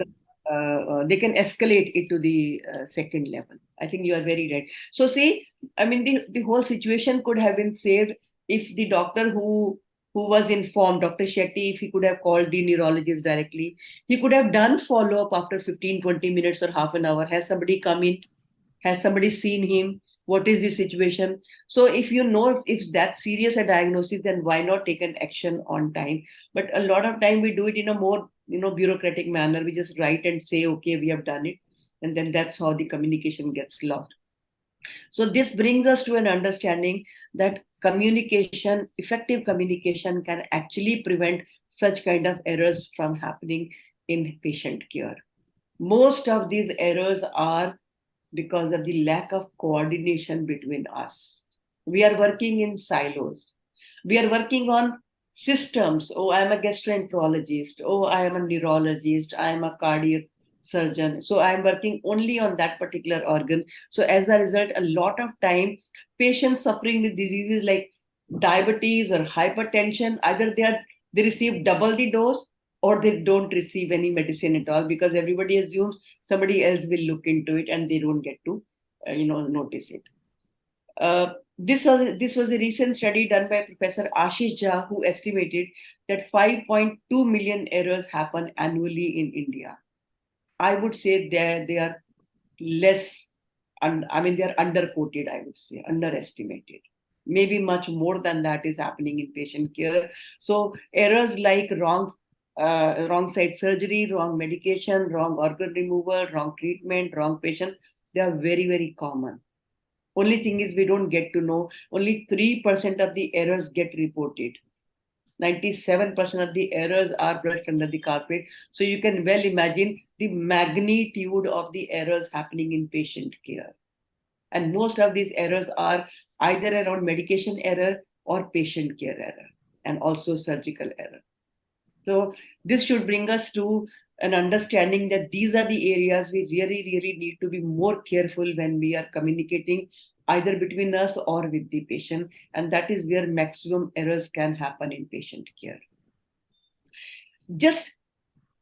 they can escalate it to the second level. I think you are very right. So see, I mean, the whole situation could have been saved if the doctor who was informed, Dr. Shetty, if he could have called the neurologist directly, he could have done follow-up after 15-20 minutes or half an hour. Has somebody come in? Has somebody seen him? What is the situation? So if you know if that's serious a diagnosis, then why not take an action on time? But a lot of time we do it in a more bureaucratic manner. We just write and say, okay, we have done it, and then that's how the communication gets lost. So this brings us to an understanding that communication, effective communication, can actually prevent such kind of errors from happening in patient care. Most of these errors are because of the lack of coordination between us. We are working in silos. We are working on systems. Oh, I'm a gastroenterologist. Oh, I am a neurologist. I am a cardiac surgeon. So I'm working only on that particular organ. So as a result, a lot of time, patients suffering with diseases like diabetes or hypertension, either they receive double the dose, or they don't receive any medicine at all, because everybody assumes somebody else will look into it and they don't get to notice it. This was a recent study done by Professor Ashish Jha, who estimated that 5.2 million errors happen annually in India. I would say they are less, and I mean they are underquoted, I would say, underestimated. Maybe much more than that is happening in patient care. So errors like wrong side surgery, wrong medication, wrong organ removal, wrong treatment, wrong patient, they are very, very common. Only thing is we don't get to know. Only 3% of the errors get reported. 97% of the errors are brushed under the carpet. So you can well imagine the magnitude of the errors happening in patient care. And most of these errors are either around medication error or patient care error, and also surgical error. So this should bring us to an understanding that these are the areas we really, really need to be more careful when we are communicating either between us or with the patient. And that is where maximum errors can happen in patient care. Just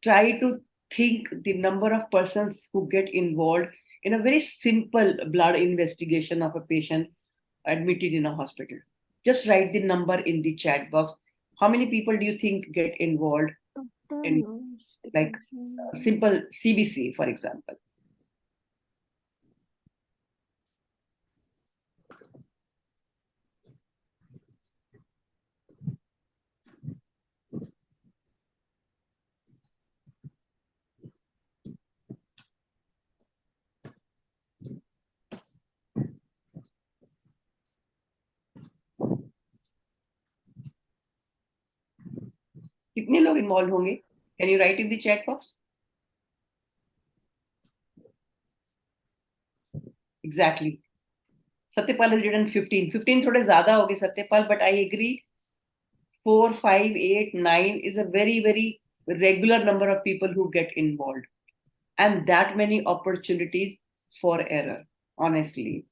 try to think the number of persons who get involved in a very simple blood investigation of a patient admitted in a hospital. Just write the number in the chat box. How many people do you think get involved in like simple CBC, for example? कितने लोग involve होंगे? Can you write in the chat box? Exactly. Satyapal has written 15. 15 थोड़े ज़्यादा हो गए Satyapal, but I agree 4, 5, 8, 9 is a very, very regular number of people who get involved. And that many opportunities for error, honestly.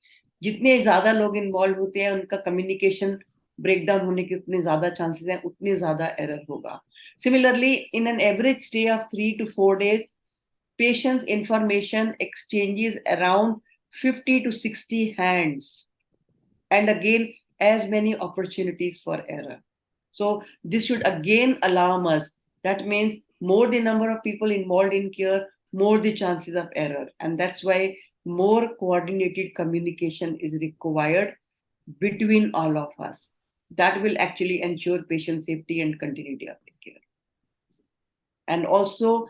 जितने ज़्यादा लोग involved होते हैं उनका communication breakdown होने के उतने ज़्यादा chances हैं, उतने ज़्यादा error होगा. Similarly, in an average stay of 3 to 4 days, patients' information exchanges around 50 to 60 hands. And again, as many opportunities for error. So this should again alarm us. That means more the number of people involved in care, more the chances of error. And that's why more coordinated communication is required between all of us. That will actually ensure patient safety and continuity of the care. And also,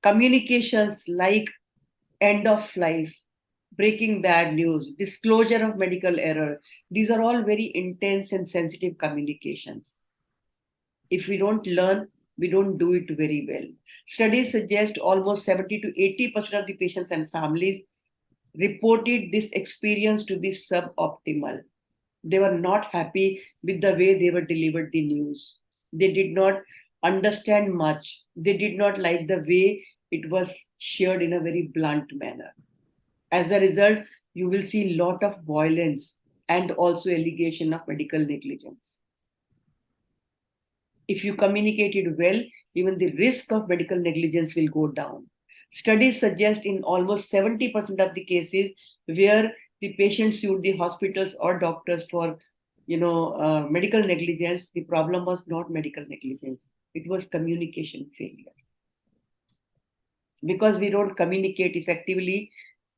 communications like end of life, breaking bad news, disclosure of medical error, these are all very intense and sensitive communications. If we don't learn, we don't do it very well. Studies suggest almost 70 to 80% of the patients and families reported this experience to be suboptimal. They were not happy with the way they were delivered the news. They did not understand much. They did not like the way it was shared in a very blunt manner. As a result, you will see a lot of violence and also allegation of medical negligence. If you communicate it well, even the risk of medical negligence will go down. Studies suggest in almost 70% of the cases where the patient sued the hospitals or doctors for medical negligence, the problem was not medical negligence. It was communication failure. Because we don't communicate effectively,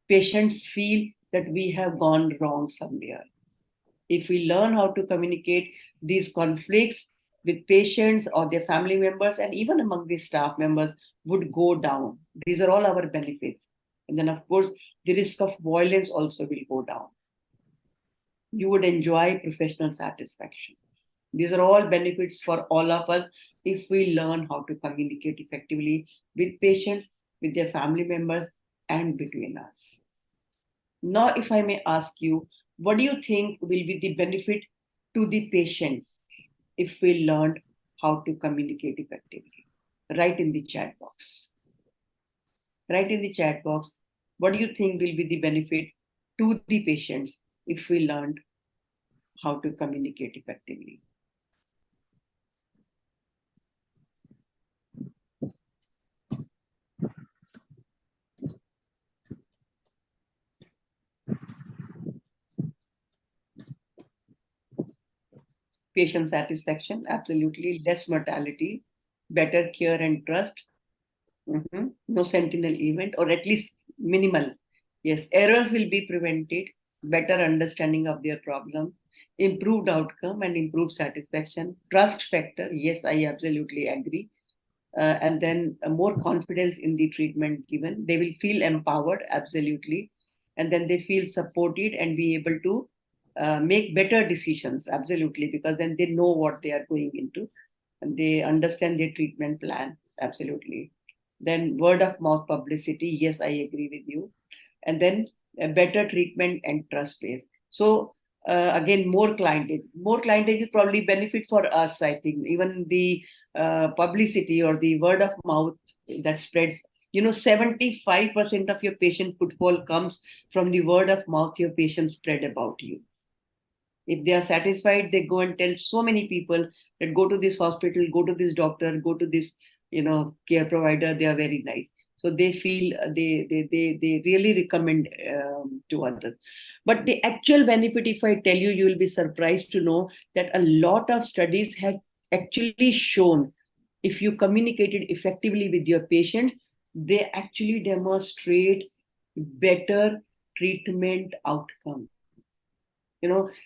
patients feel that we have gone wrong somewhere. If we learn how to communicate these conflicts with patients or their family members and even among the staff members would go down. These are all our benefits. And then of course, the risk of violence also will go down. You would enjoy professional satisfaction. These are all benefits for all of us if we learn how to communicate effectively with patients, with their family members, and between us. Now, if I may ask you, what do you think will be the benefit to the patient if we learned how to communicate effectively? Write in the chat box. Write in the chat box, what do you think will be the benefit to the patients if we learned how to communicate effectively? Patient satisfaction, absolutely. Less mortality, better care and trust. No sentinel event, or at least minimal. Yes, errors will be prevented, better understanding of their problem, improved outcome and improved satisfaction. Trust factor, yes, I absolutely agree. And then more confidence in the treatment given. They will feel empowered, absolutely. And then they feel supported and be able to make better decisions, absolutely, because then they know what they are going into and they understand their treatment plan, absolutely. Then word of mouth publicity, yes, I agree with you. And then a better treatment and trust base. So again, more clientage is probably benefit for us, I think. Even the publicity or the word of mouth that spreads, 75% of your patient footfall comes from the word of mouth your patient spread about you. If they are satisfied, they go and tell so many people that go to this hospital, go to this doctor, go to this, care provider. They are very nice. So they feel they really recommend to others. But the actual benefit, if I tell you, you will be surprised to know that a lot of studies have actually shown if you communicated effectively with your patient, they actually demonstrate better treatment outcome.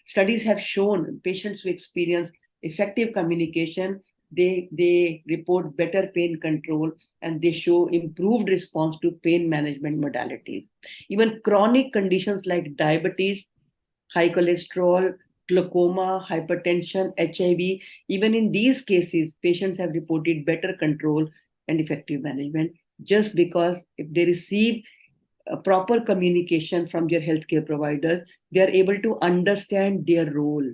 Studies have shown patients who experience effective communication, they report better pain control, and they show improved response to pain management modalities. Even chronic conditions like diabetes, high cholesterol, glaucoma, hypertension, HIV, even in these cases, patients have reported better control and effective management just because if they receive proper communication from their healthcare providers, they are able to understand their role.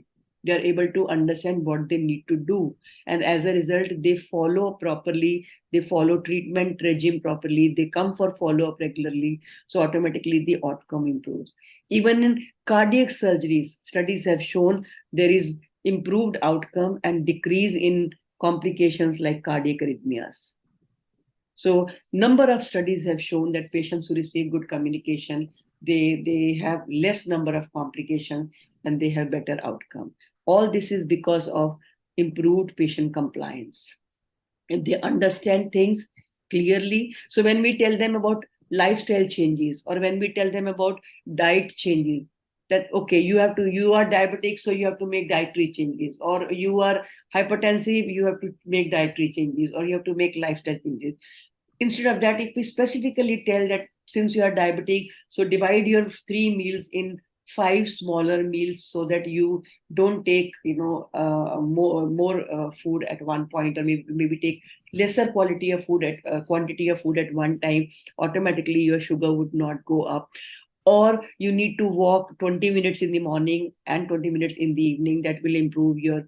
They are able to understand what they need to do. And as a result, they follow properly, they follow treatment regime properly, they come for follow-up regularly. So automatically the outcome improves. Even in cardiac surgeries, studies have shown there is improved outcome and decrease in complications like cardiac arrhythmias. So number of studies have shown that patients who receive good communication, they have less number of complications and they have better outcome. All this is because of improved patient compliance. And they understand things clearly. So when we tell them about lifestyle changes or when we tell them about diet changes, that okay, you are diabetic, so you have to make dietary changes, or you are hypertensive, you have to make dietary changes, or you have to make lifestyle changes. Instead of that, if we specifically tell that since you are diabetic, so divide your 3 meals in 5 smaller meals so that you don't take more food at one point, or maybe take lesser quality of food at quantity of food at one time, automatically your sugar would not go up. Or you need to walk 20 minutes in the morning and 20 minutes in the evening. That will improve your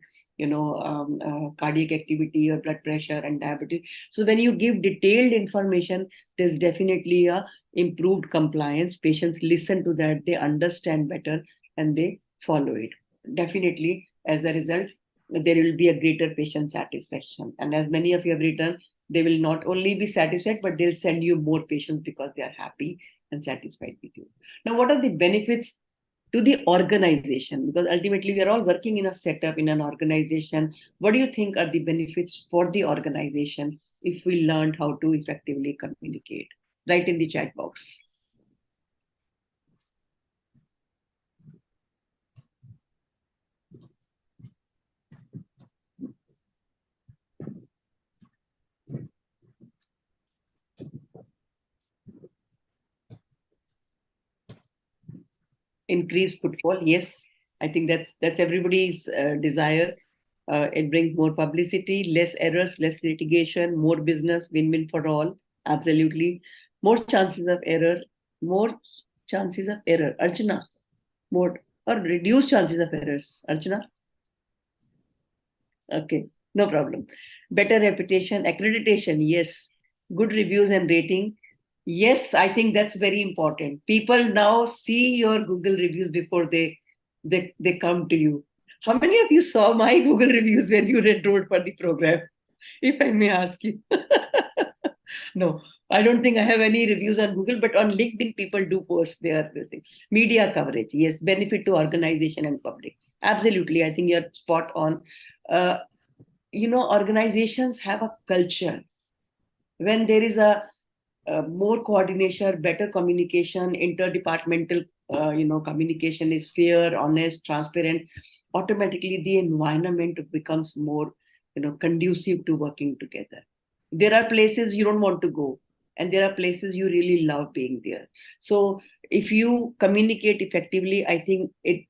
cardiac activity, your blood pressure and diabetes. So when you give detailed information, there's definitely a improved compliance. Patients listen to that, they understand better and they follow it. Definitely, as a result, there will be a greater patient satisfaction. And as many of you have written, they will not only be satisfied, but they'll send you more patients because they are happy and satisfied with you. Now, what are the benefits to the organization? Because ultimately we are all working in a setup, in an organization. What do you think are the benefits for the organization if we learned how to effectively communicate? Write in the chat box. Increased footfall, yes. I think that's everybody's desire. It brings more publicity, less errors, less litigation, more business, win-win for all. Absolutely. More chances of error, more chances of error. Archana, more or reduced chances of errors. Archana? Okay, no problem. Better reputation, accreditation, yes. Good reviews and rating. Yes, I think that's very important. People now see your Google reviews before they come to you. How many of you saw my Google reviews when you enrolled for the program? If I may ask you. No, I don't think I have any reviews on Google, but on LinkedIn, people do post their media coverage. Yes, benefit to organization and public. Absolutely, I think you're spot on. Organizations have a culture. When there is a more coordination, better communication, interdepartmental, communication is fair, honest, transparent. Automatically, the environment becomes more, conducive to working together. There are places you don't want to go, and there are places you really love being there. So, if you communicate effectively, I think it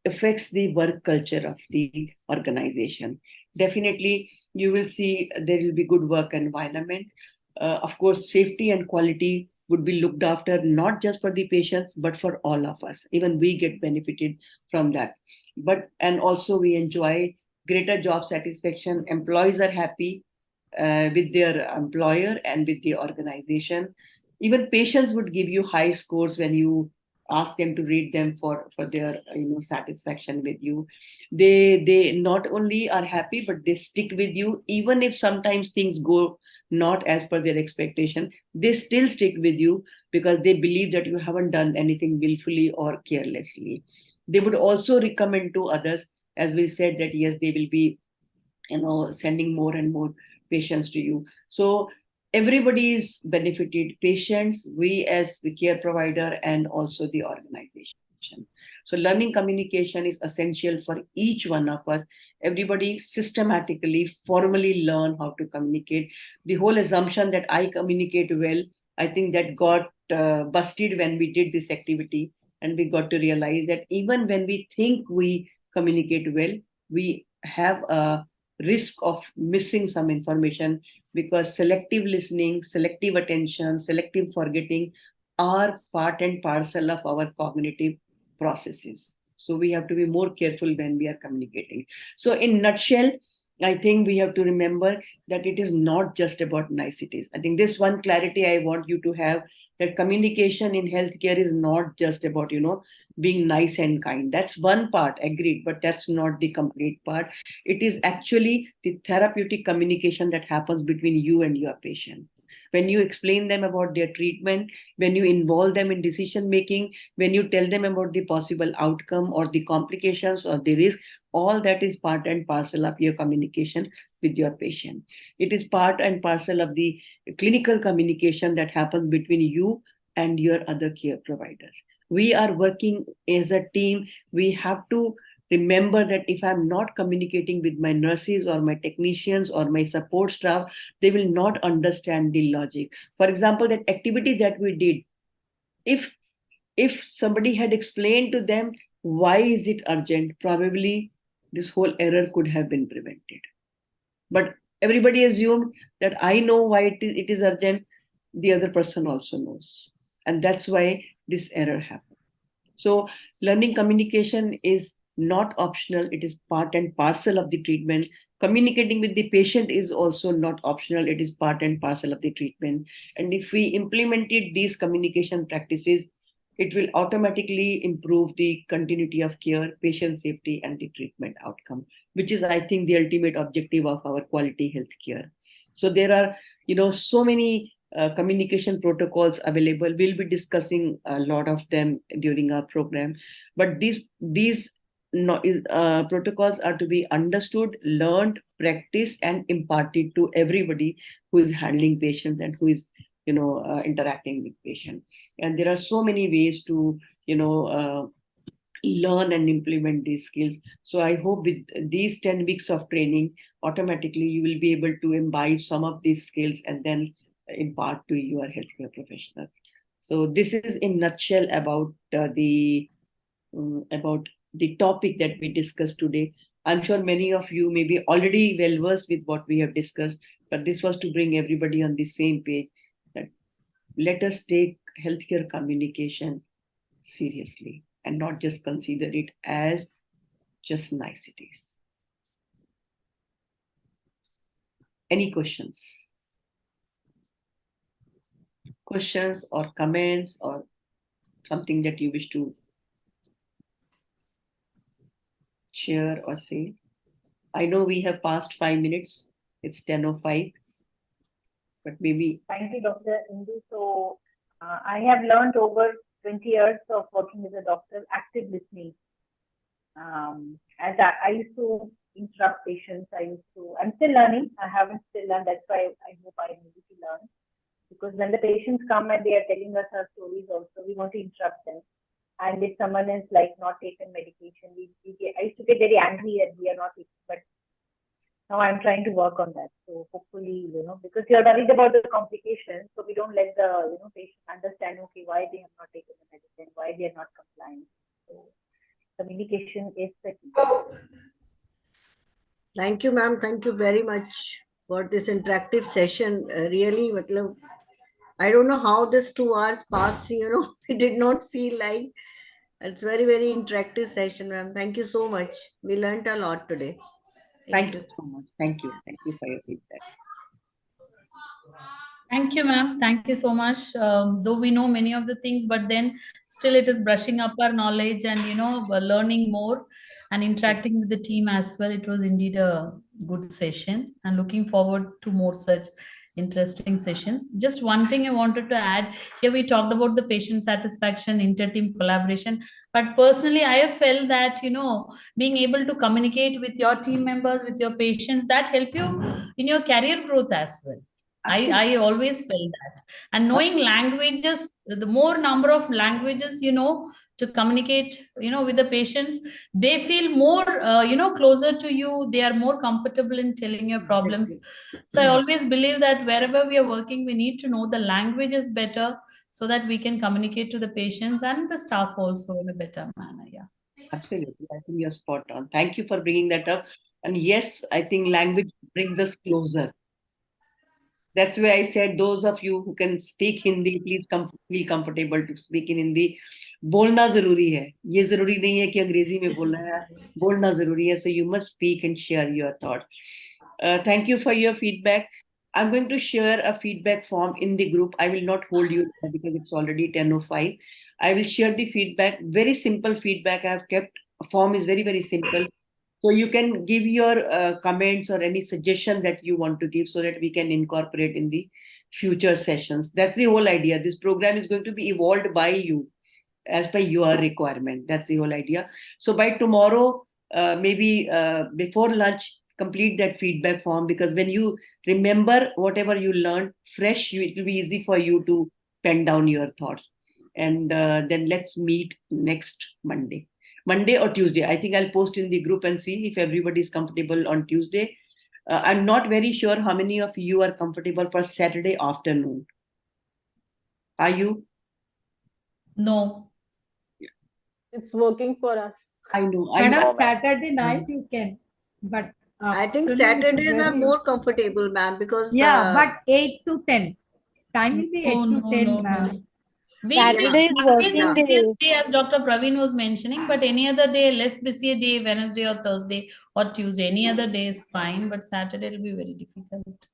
affects the work culture of the organization. Definitely, you will see there will be good work environment. Of course, safety and quality would be looked after, not just for the patients, but for all of us. Even we get benefited from that. And also we enjoy greater job satisfaction. Employees are happy with their employer and with the organization. Even patients would give you high scores when you ask them to read them for their satisfaction with you. They not only are happy, but they stick with you even if sometimes things go not as per their expectation. They still stick with you because they believe that you haven't done anything willfully or carelessly. They would also recommend to others, as we said, that yes, they will be sending more and more patients to you. So everybody is benefited: patients, we as the care provider, and also the organization. So learning communication is essential for each one of us. Everybody systematically, formally learn how to communicate. The whole assumption that I communicate well, I think that got busted when we did this activity, and we got to realize that even when we think we communicate well, we have a risk of missing some information, because selective listening, selective attention, selective forgetting are part and parcel of our cognitive processes. So we have to be more careful when we are communicating. So in nutshell, I think we have to remember that it is not just about niceties. I think this one clarity I want you to have, that communication in healthcare is not just about, being nice and kind. That's one part, agreed, but that's not the complete part. It is actually the therapeutic communication that happens between you and your patient. When you explain them about their treatment, when you involve them in decision making, when you tell them about the possible outcome or the complications or the risk, all that is part and parcel of your communication with your patient. It is part and parcel of the clinical communication that happens between you and your other care providers. We are working as a team. We have to remember that if I'm not communicating with my nurses or my technicians or my support staff, they will not understand the logic. For example, that activity that we did, if somebody had explained to them why is it urgent, probably this whole error could have been prevented. But everybody assumed that I know why it is urgent, the other person also knows, and that's why this error happened. So learning communication is not optional, it is part and parcel of the treatment. Communicating with the patient is also not optional, it is part and parcel of the treatment. And if we implemented these communication practices, it will automatically improve the continuity of care, patient safety, and the treatment outcome, which is, I think, the ultimate objective of our quality healthcare. So there are, so many communication protocols available. We'll be discussing a lot of them during our program, but these protocols are to be understood, learned, practiced, and imparted to everybody who is handling patients and who is interacting with patients. And there are so many ways to learn and implement these skills. So I hope with these 10 weeks of training, automatically you will be able to imbibe some of these skills and then impart to your healthcare professional. So this is in nutshell about the topic that we discussed today. I'm sure many of you may be already well versed with what we have discussed, but this was to bring everybody on the same page, that let us take healthcare communication seriously and not just consider it as just niceties. Any questions? Questions or comments or something that you wish to share or say? I know we have passed 5 minutes. It's 10:05. But maybe. Thank you, Dr. Indu. So I have learned over 20 years of working as a doctor, active listening. As I used to interrupt patients, I'm still learning. I haven't still learned. That's why I hope I need to learn. Because when the patients come and they are telling us our stories also, we want to interrupt them. And if someone is like not taken medication, I used to get very angry that we are not taking, but now I'm trying to work on that. So hopefully, because you're worried about the complications, so we don't let the patient understand, okay, why they have not taken the medicine, why they are not complying. So communication is the key. Thank you, ma'am. Thank you very much for this interactive session. Really, I don't know how this 2 hours passed, it did not feel like. It's very, very interactive session, ma'am. Thank you so much. We learned a lot today. Thank you so much. Thank you. Thank you for your feedback. Thank you, ma'am. Thank you so much. Though we know many of the things, but then still it is brushing up our knowledge and, learning more and interacting with the team as well. It was indeed a good session and looking forward to more such interesting sessions. Just one thing I wanted to add here, we talked about the patient satisfaction, inter-team collaboration, but personally, I have felt that, being able to communicate with your team members, with your patients, that help you in your career growth as well. I always felt that. And knowing languages, the more number of languages to communicate, with the patients, they feel more, closer to you. They are more comfortable in telling your problems. So I always believe that wherever we are working, we need to know the languages better so that we can communicate to the patients and the staff also in a better manner. Yeah. Absolutely. I think you're spot on. Thank you for bringing that up. And yes, I think language brings us closer. That's why I said those of you who can speak Hindi, please feel comfortable to speak in Hindi. बोलना जरूरी है. ये जरूरी नहीं है कि अंग्रेजी में बोलना है. बोलना जरूरी है. So you must speak and share your thoughts. Thank you for your feedback. I'm going to share a feedback form in the group. I will not hold you because it's already 10:05. I will share the feedback. Very simple feedback I have kept. Form is very, very simple. So you can give your comments or any suggestion that you want to give so that we can incorporate in the future sessions. That's the whole idea. This program is going to be evolved by you as per your requirement. That's the whole idea. So by tomorrow, maybe before lunch, complete that feedback form, because when you remember whatever you learned fresh, it will be easy for you to pen down your thoughts. And then let's meet next Monday or Tuesday. I think I'll post in the group and see if everybody is comfortable on Tuesday. I'm not very sure how many of you are comfortable for Saturday afternoon. Are you? No. It's working for us. I know. Madam, Saturday night you can, but I think afternoon Saturdays are very- more comfortable, ma'am, because but 8 to 10. Time will be 8 to 10, ma'am. Saturday is working working day, as Dr. Praveen was mentioning, but any other day, less busy day, Wednesday or Thursday or Tuesday, any other day is fine, but Saturday will be very difficult.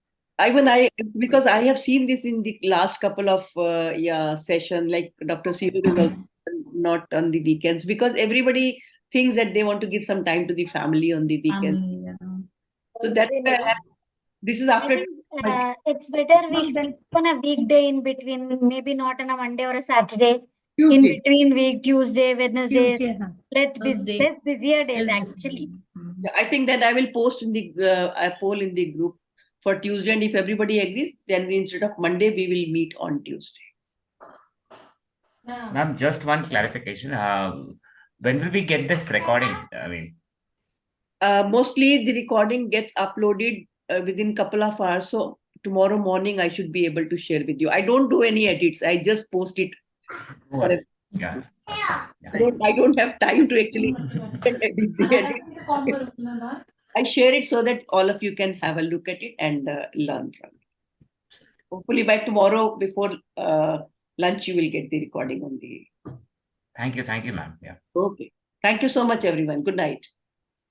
Because I have seen this in the last couple of session, like Dr. Siru is also not on the weekends, because everybody thinks that they want to give some time to the family on the weekend. So that's why this is after. It's better we should on a weekday in between, maybe not on a Monday or a Saturday. Tuesday. In between week, Tuesday, Wednesday, Thursday. less busier days actually. Yeah, I think that I will post in the a poll in the group for Tuesday, and if everybody agrees, then instead of Monday, we will meet on Tuesday. Ma'am, just one clarification. When will we get this recording? I mean, mostly the recording gets uploaded within a couple of hours. So tomorrow morning, I should be able to share with you. I don't do any edits. I just post it. Yeah. I don't have time to actually edit the edit. I share it so that all of you can have a look at it and learn from it. Hopefully by tomorrow before lunch, you will get the recording on the. Thank you, ma'am. Yeah. Okay. Thank you so much, everyone. Good night.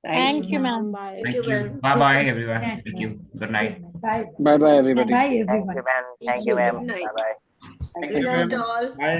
Thank you, ma'am. Bye. Thank you. Bye-bye, everyone. Thank you. Good night. Bye. Bye-bye, everybody. Bye, everyone. Thank you, ma'am. Thank you, ma'am. Good night. Bye-bye. Good night, all. Bye.